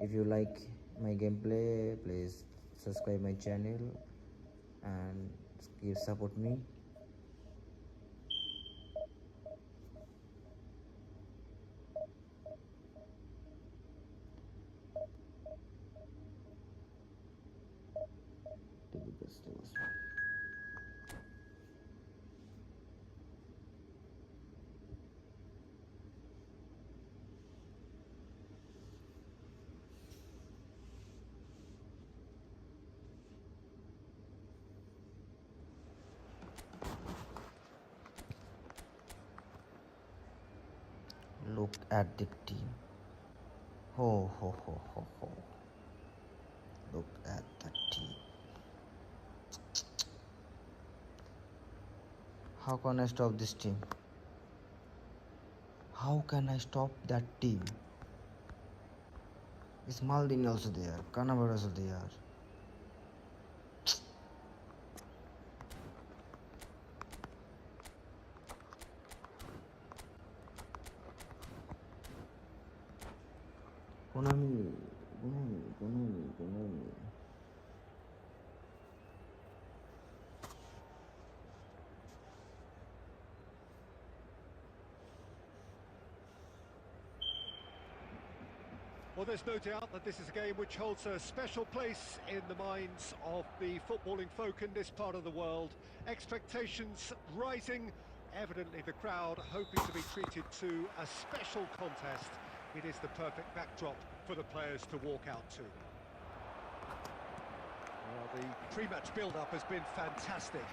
If you like my gameplay, please subscribe my channel and keep support me. The biggest loss. Look at the team. Ho ho ho ho ho. Look at the team. How can I stop this team? How can I stop that team? Is Maldini also there? Cannavaro also there? Konami. Well, there's no doubt that this is a game which holds a special place in the minds of the footballing folk in this part of the world. Expectations rising, evidently the crowd hoping to be treated to a special contest. It is the perfect backdrop for the players to walk out to. Well, the pre-match build-up has been fantastic.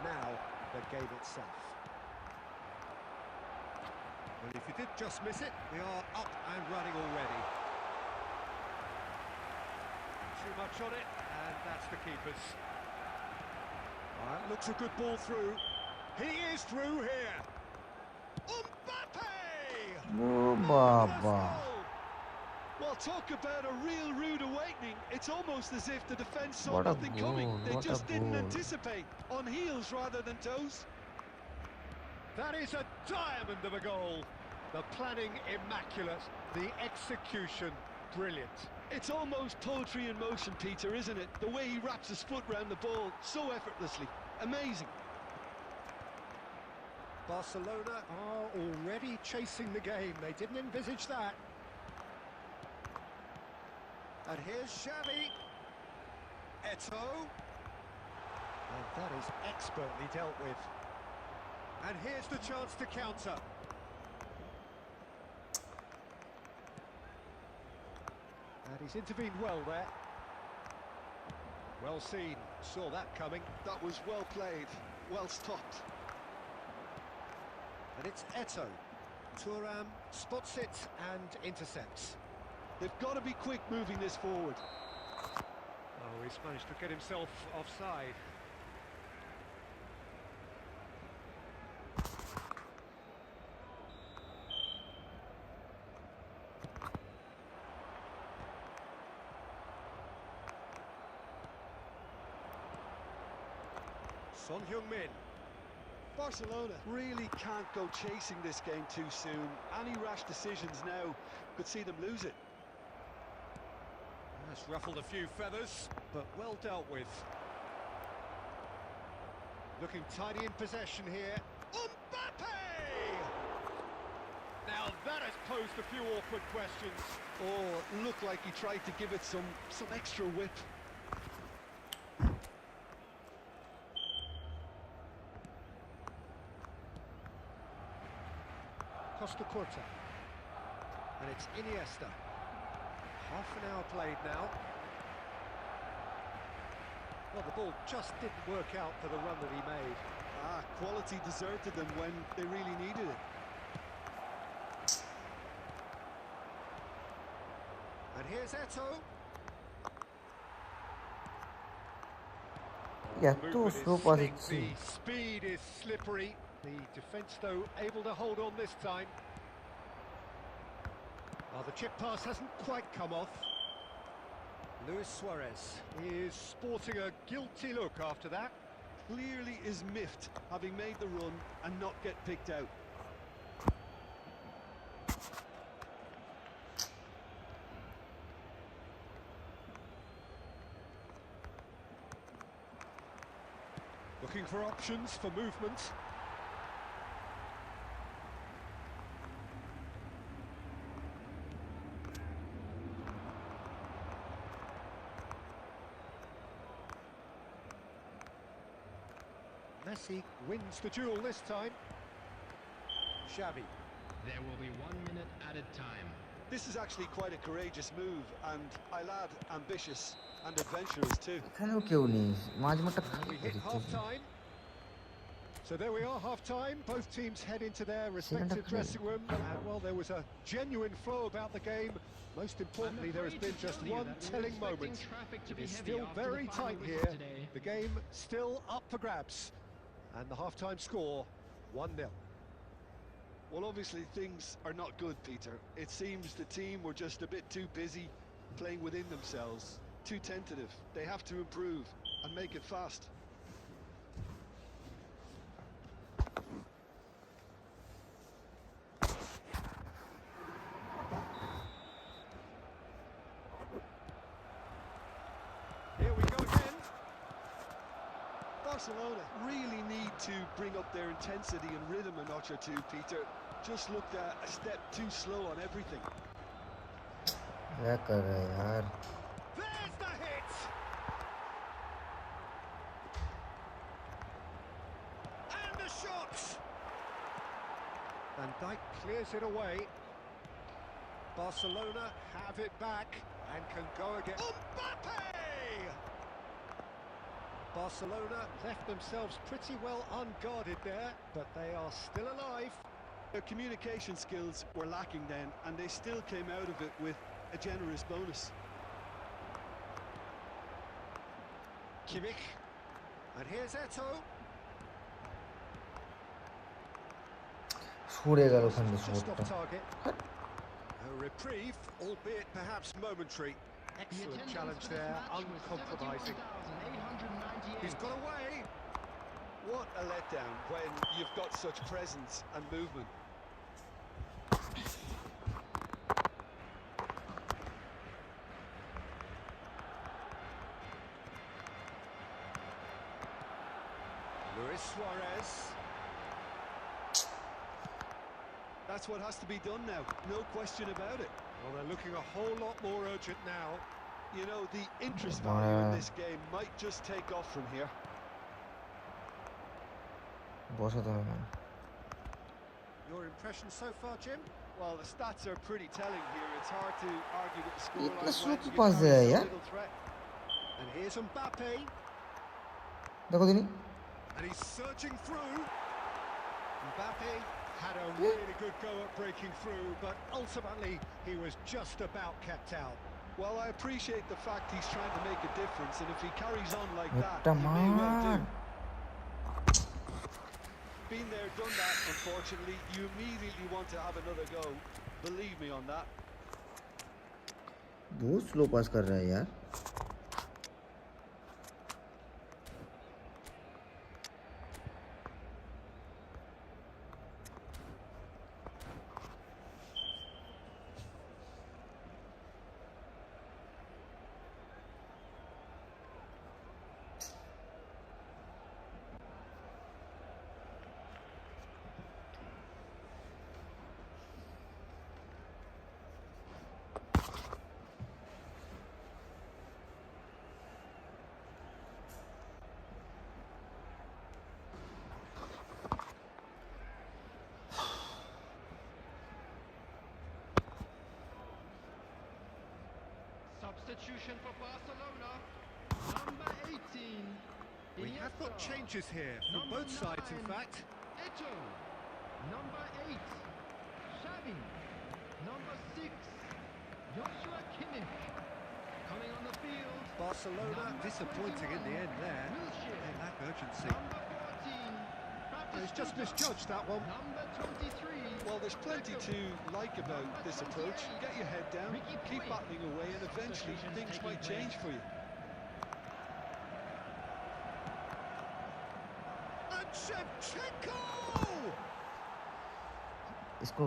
Now, the game itself. And if you did just miss it, we are up and running already. Too much on it, and that's the keeper's. Right, looks a good ball through. He is through here. Mbappe! Oh, Marvellous Baba. goal! Well, talk about a real rude awakening. It's almost as if the defence saw What a nothing coming. goal, They what a just didn't goal. anticipate. On heels rather than toes. That is a diamond of a goal. The planning immaculate, the execution brilliant. It's almost poetry in motion, Peter, isn't it? The way he wraps his foot round the ball so effortlessly. Amazing. Barcelona are already chasing the game. They didn't envisage that. And here's Xavi. Eto'o. And that is expertly dealt with. And here's the chance to counter. And he's intervened well there. Well seen. Saw that coming. That was well played, well stopped. And it's Eto'o. Thuram spots it and intercepts. They've got to be quick moving this forward. Oh, he's managed to get himself offside. Son Heung-min. Barcelona really can't go chasing this game too soon. Any rash decisions now could see them lose it. That's ruffled a few feathers, but well dealt with. Looking tidy in possession here. Mbappe! Now that has posed a few awkward questions. Oh, looked like he tried to give it some extra whip. Costa Curta. And it's Iniesta. Half an hour played now. Well, the ball just didn't work out for the run that he made. Quality deserted them when they really needed it. And here's Eto'o. Yeah, Movement too is slow slick, position. the speed is slippery. The defence, though, able to hold on this time. Oh, the chip pass hasn't quite come off. Luis Suarez is sporting a guilty look after that. Clearly is miffed, having made the run and not get picked out. Looking for options for movement. Messi wins the duel this time. Xavi. There will be 1 minute at a time. This is actually quite a courageous move, and I'll add ambitious and adventurous too. এখানেও কেউ নেই মাঝমাঠটা We খালি hit করে half time. So there we are, half-time. Both teams head into their respective dressing room. And, well, there was a genuine flow about the game. Most importantly, there has been just one telling moment. It is still very tight here. The game still up for grabs. And the half-time score, 1-0. Well, obviously things are not good, Peter. It seems the team were just a bit too busy playing within themselves, too tentative. They have to improve and make it fast. Here we go again. Barcelona really need to bring up their intensity and rhythm a notch or two, Peter. Just looked a step too slow on everything. क्या कर रहा है यार? There's the hit! And the shot! Van Dijk clears it away. Barcelona have it back and can go again. Mbappe! Barcelona left themselves pretty well unguarded there, but they are still alive. Their communication skills were lacking then, and they still came out of it with a generous bonus. Kimmich. And here's Eto'o. छोड़ेगा लोखंड Just off shot. target. A reprieve, albeit perhaps momentary. Excellent challenge there, uncompromising. He's got away. What a letdown when you've got such presence and movement. Luis Suarez. That's what has to be done now, no question about it. Well, they're looking a whole lot more urgent now. You know, the interest value in this game might just take off from here. बहुत ज़्यादा है man. Your impression so far, Jim? Well, the stats are pretty telling here. It's hard to argue with the scoreline. इतना slow when क्यों you pass carry दिया है so यार? little threat. And here's Mbappe. देखो दिनी. And he's surging through. Mbappe had a really good go at breaking through, but ultimately he was just about kept out. Well, I appreciate the fact he's trying to make a difference, and if he carries on like that, Mutta he may well do. man. Been there, done that, unfortunately. You immediately want to have another go. Believe me on that. बहुत slow पास कर रहा है यार. Substitution for Barcelona. Number 18. We have got changes here from Number both sides, in 9. fact. Eto'o. Number 8. Xavi. Number 6. Joshua Kimmich. Coming on the field. Barcelona disappointing in the end there. They lack urgency. Number 14. He's just misjudged that one. Number 23. Well, there's plenty to like about this approach. Get your head down, keep battling away, and eventually things might change for you. And Shevchenko! इसको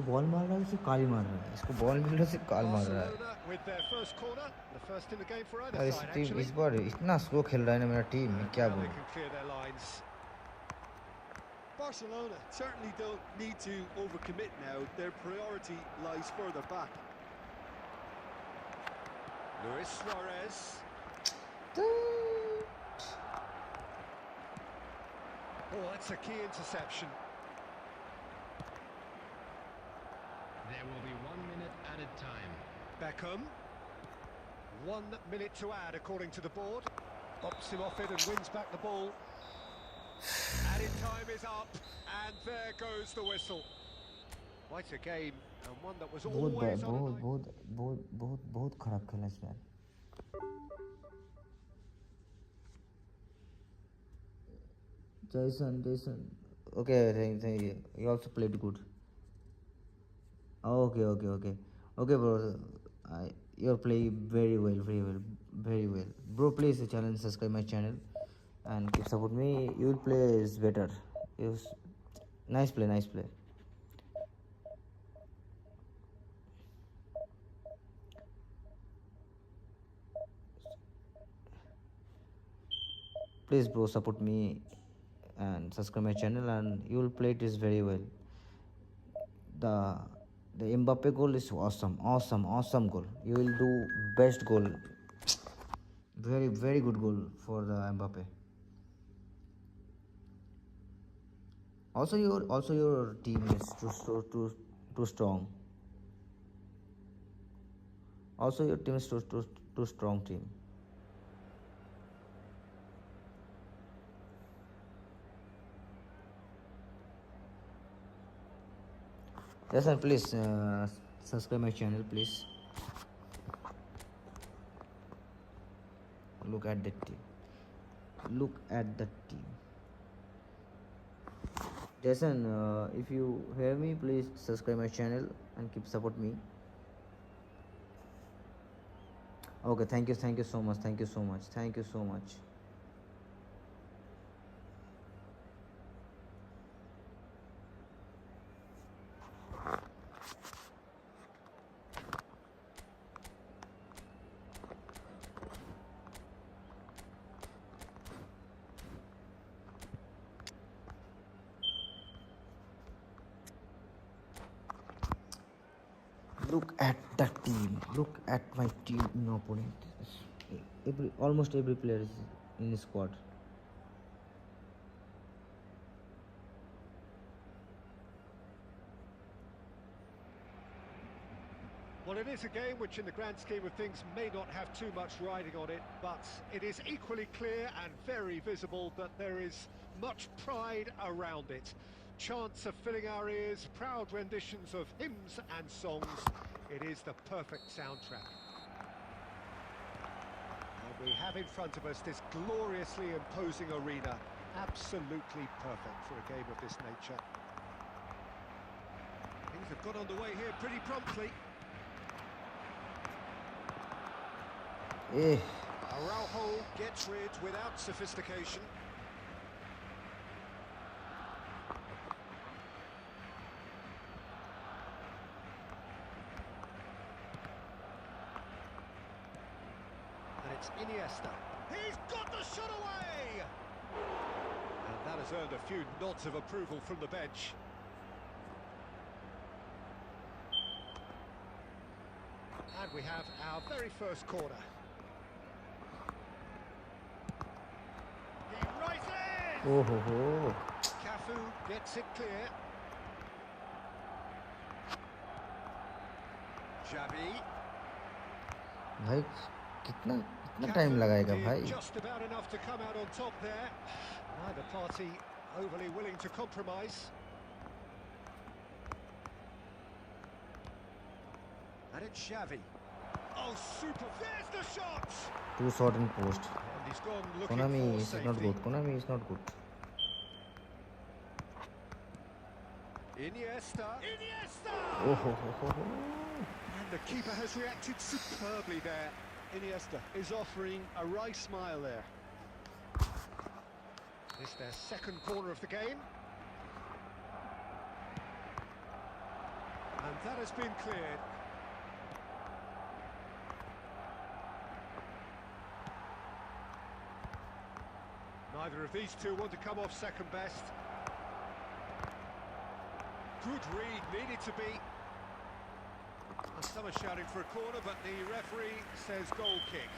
ball मार रहा है, इसको काली मार रहा है. इसको ball मिल रहा है, इसको काल मार रहा है. Barcelona with their first corner, the first in the game for either यार इस side, टीम actually. इस बार इतना स्लो खेल रहा है ना मेरा टीम. मैं क्या Now they बोलूं. can clear their lines. Barcelona certainly don't need to overcommit now. Their priority lies further back. Luis Suarez. Oh, that's a key interception. There will be 1 minute added time. Beckham. 1 minute to add, according to the board. Bops him off it and wins back the ball. Added time is up, and there goes the whistle. Quite a game, and one that was always on a line. बहुत खराब खेला इस बार. Jason. Okay, thank you. You also played good. Okay, bro. You're playing very well. Bro, please challenge, subscribe my channel, and keep support me. You will play is better. Yes, nice play. Please, bro, support me and subscribe my channel, and you will play it is very well. The the Mbappe goal is awesome goal. You will do best goal. Very good goal for the Mbappe. Also your team is too strong. Also your team is too strong team. Yes sir, please subscribe my channel, please. Look at the team. Jason, if you hear me, please subscribe my channel and keep support me. Okay, thank you so much. Look at the team. Look at my team in opponent. Almost every player is in the squad. Well, it is a game which in the grand scheme of things may not have too much riding on it, but it is equally clear and very visible that there is much pride around it. Chants are filling our ears, proud renditions of hymns and songs. It is the perfect soundtrack. And we have in front of us this gloriously imposing arena, absolutely perfect for a game of this nature. Things have got underway here pretty promptly. Araujo gets rid without sophistication. And it's Iniesta. He's got the shot away! And that has earned a few nods of approval from the bench. And we have our very first corner. Cafu gets it clear. Xavi. भाई कितना time लगाएगा भाई. Just about enough to come out on top there. Neither party overly willing to compromise. And it's Xavi. Oh, super! There's the shot. Too short in post. And he's gone looking Konami for is safety. not good. Konami is not good. Iniesta. And the keeper has reacted superbly there. Iniesta is offering a wry smile there. It's their second corner of the game. And that has been cleared. Neither of these two want to come off second best. Good read, needed to be. And some are shouting for a corner, but the referee says goal kick.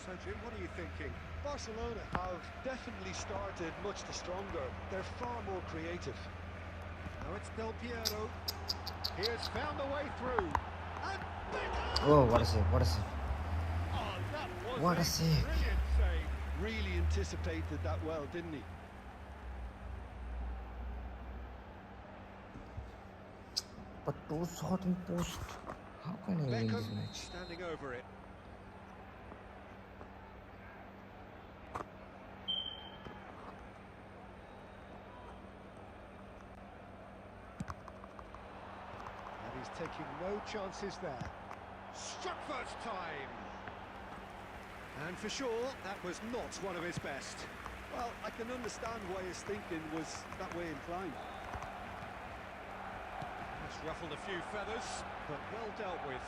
So, Jim, what are you thinking? Barcelona have definitely started much the stronger. They're far more creative. Now it's Del Piero. He has found a way through. And Oh, what a save. was What a a save. brilliant save. Really anticipated that well, didn't he? But two shot in post. How can I win Beckham this match? standing over it. And he's taking no chances there. Struck first time. And for sure, that was not one of his best. Well, I can understand why his thinking was that way inclined. That's ruffled a few feathers, but well dealt with.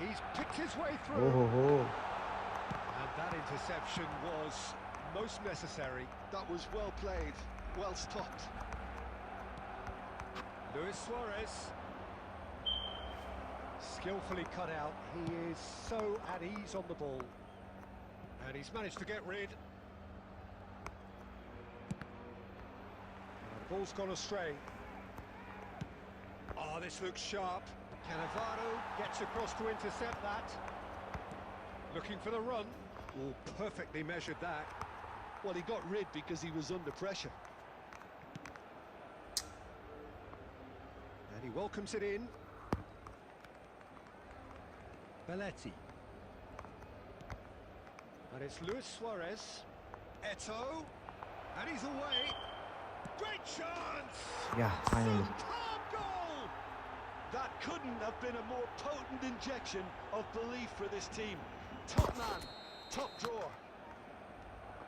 He's picked his way through. Oh. And that interception was most necessary. That was well played, well stopped. Luis Suarez. Skillfully cut out. He is so at ease on the ball. And he's managed to get rid. And the ball's gone astray. Oh, this looks sharp. Cannavaro gets across to intercept that. Looking for the run. Oh, perfectly measured that. Well, he got rid because he was under pressure. And he welcomes it in. Belletti. And it's Luis Suarez. Eto'o. And he's away. Great chance! Yeah, finally. Superb goal! That couldn't have been a more potent injection of belief for this team. Top man, top drawer.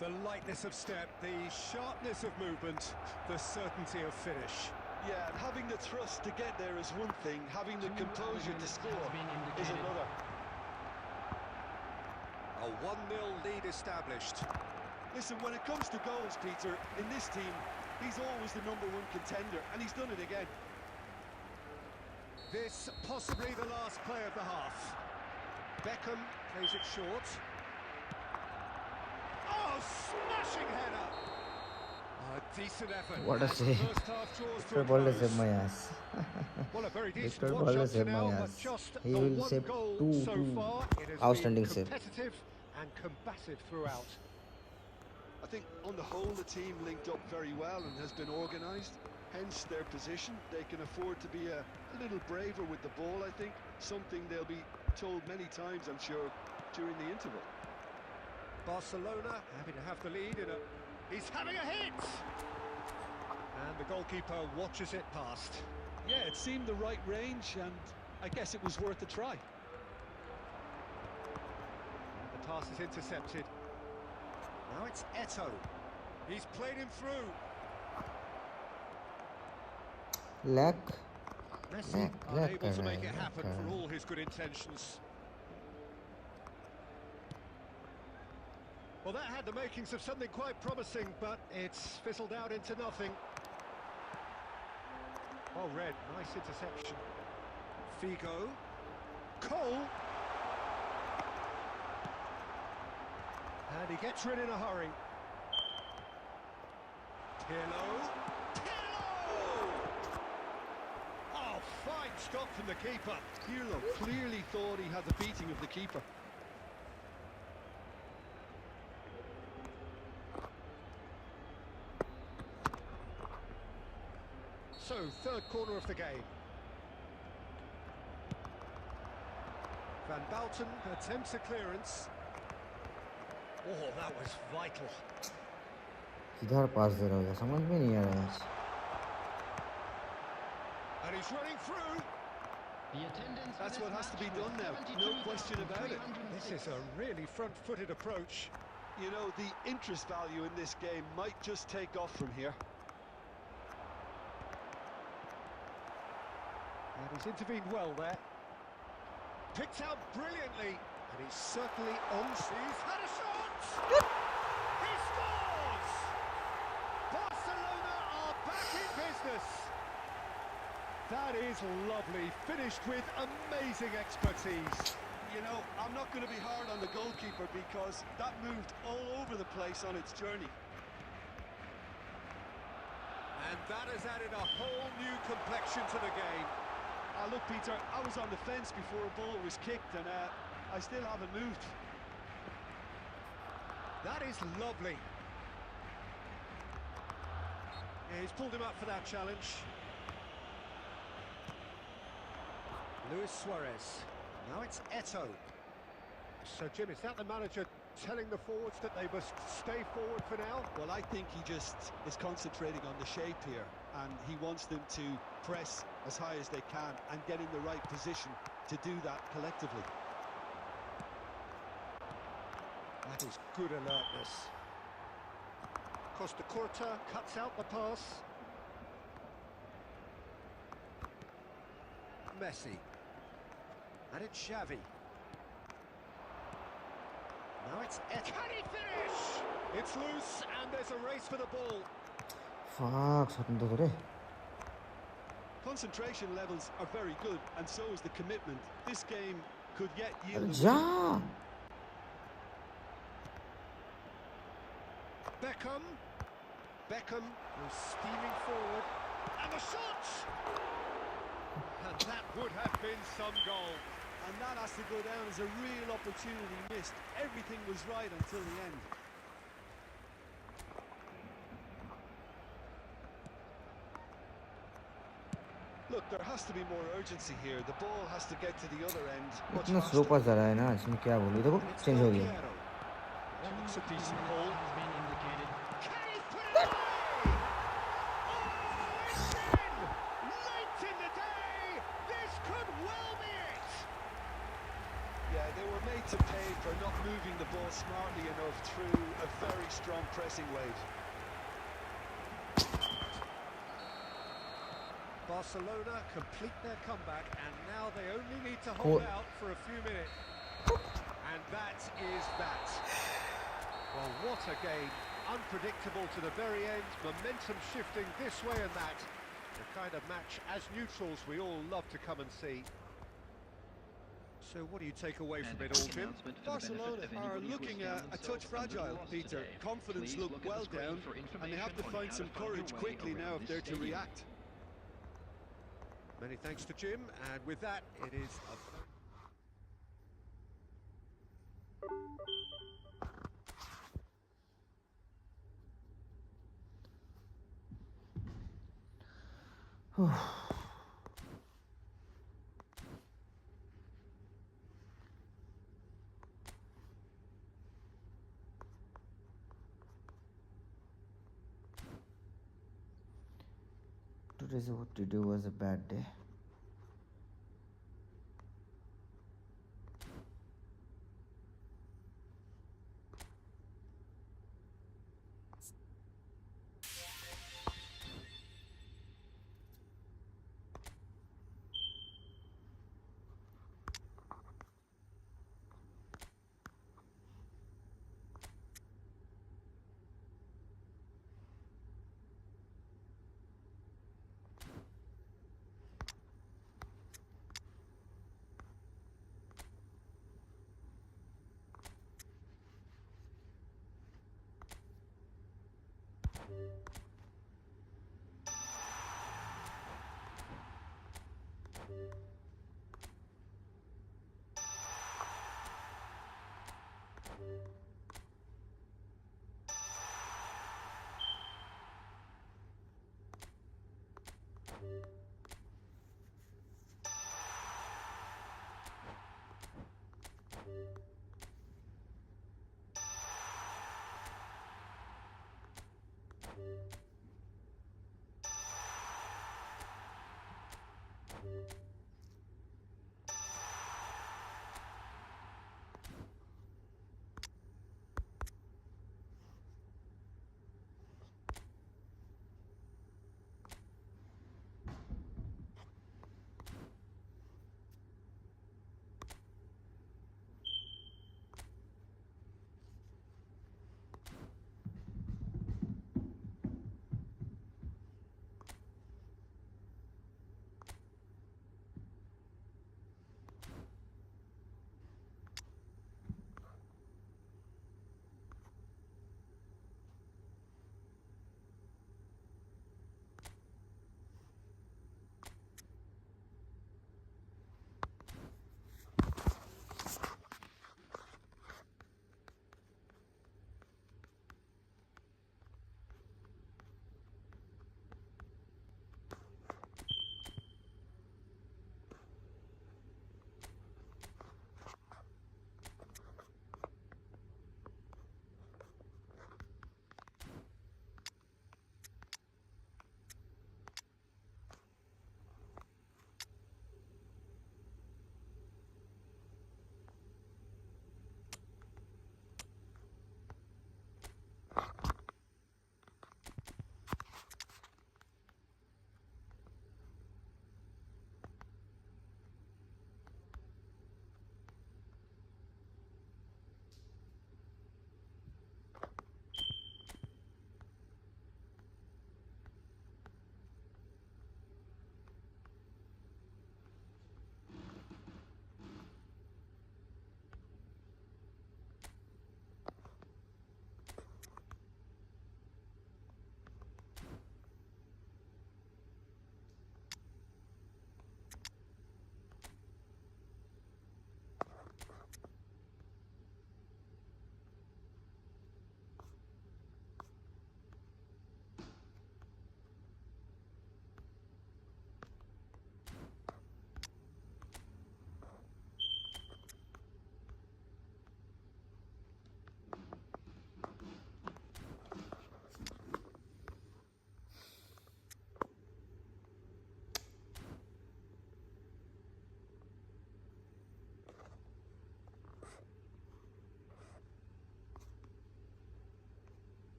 The lightness of step, the sharpness of movement, the certainty of finish. Yeah, and having the thrust to get there is one thing, having the composure to score is another. A 1-0 lead established. Listen, when it comes to goals, Peter, in this team, he's always the #1 contender, and he's done it again. This possibly the last play of the half. Beckham plays it short. Oh, smashing header! A decent effort. What a as the save. first half draws to Victor a Ball close. has saved my ass. Well, a very decent Victor watch Ball up has to saved my now, but ass. just He the will one save goal two so far. It has outstanding been save. competitive and combative throughout. I think on the whole the team linked up very well and has been organised, hence their position. They can afford to be a little braver with the ball, I think, something they'll be told many times, I'm sure, during the interval. Barcelona happy to have the lead in a... He's having a hit! And the goalkeeper watches it past. Yeah, it seemed the right range, and I guess it was worth a try. The pass is intercepted. Now it's Eto'o. He's played him through. Lag. Messi Lag unable to कर make रहा it है, happen lag कर for रहा all his good intentions. Well, that had the makings of something quite promising, but it's fizzled out into nothing. Well read, nice interception. Figo. Cole. And he gets rid in a hurry. Pirlo. Pirlo! Oh, fine stop from the keeper. Pirlo clearly thought he had the beating of the keeper. So, third corner of the game. Van Bouten attempts a clearance. Oh, that was vital. किधर पास दे रहा है समझ में नहीं आ रहा है. And he's running through. The attendance That's what has to be done now, no question about it. This is a really front-footed approach. You know, the interest value in this game might just take off from here. And he's intervened well there. Picked out brilliantly. And he's certainly on. He's had a shot! He scores! Barcelona are back in business. That is lovely. Finished with amazing expertise. You know, I'm not going to be hard on the goalkeeper because that moved all over the place on its journey. And that has added a whole new complexion to the game. Look, Peter, I was on the fence before a ball was kicked, and I still haven't moved. That is lovely. Yeah, he's pulled him up for that challenge. Luis Suarez. Now it's Eto'o. So, Jim, is that the manager telling the forwards that they must stay forward for now? Well, I think he just is concentrating on the shape here, and he wants them to press as high as they can and get in the right position to do that collectively. That is good alertness. Costa Curta cuts out the pass. Messi. And it's Xavi. Now it's Can he finish? It's loose and there's a race for the ball. Fuck, satu tu deh. Concentration levels are very good, and so is the commitment. This game could yet yield a win. Ja. Beckham was steaming forward. And the shot! And that would have been some goal. And that has to go down as a real opportunity missed. Everything was right until the end. Look, there has to be more urgency here. The ball has to get to the other end much इतना slow faster. पास जा रहा है ना इसमें क्या बोलूं देखो And it's change हो गया Piero. That looks a decent ball. Has been indicated. Can he put it away? Oh, it's in! Late in the day! This could well be it! Yeah, they were made to pay for not moving the ball smartly enough through a very strong pressing wave. Barcelona complete their comeback, and now they only need to hold out for a few minutes. And that is that. Well, what a game. Unpredictable to the very end, momentum shifting this way and that. The kind of match, as neutrals, we all love to come and see. So what do you take away from it all, Jim? Barcelona are looking a touch fragile, Peter. Confidence looked well down, and they have to find some courage quickly now if they're to react. Many thanks to Jim, and with that, it is a... Today's what to do was a bad day.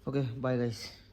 Okay, bye guys.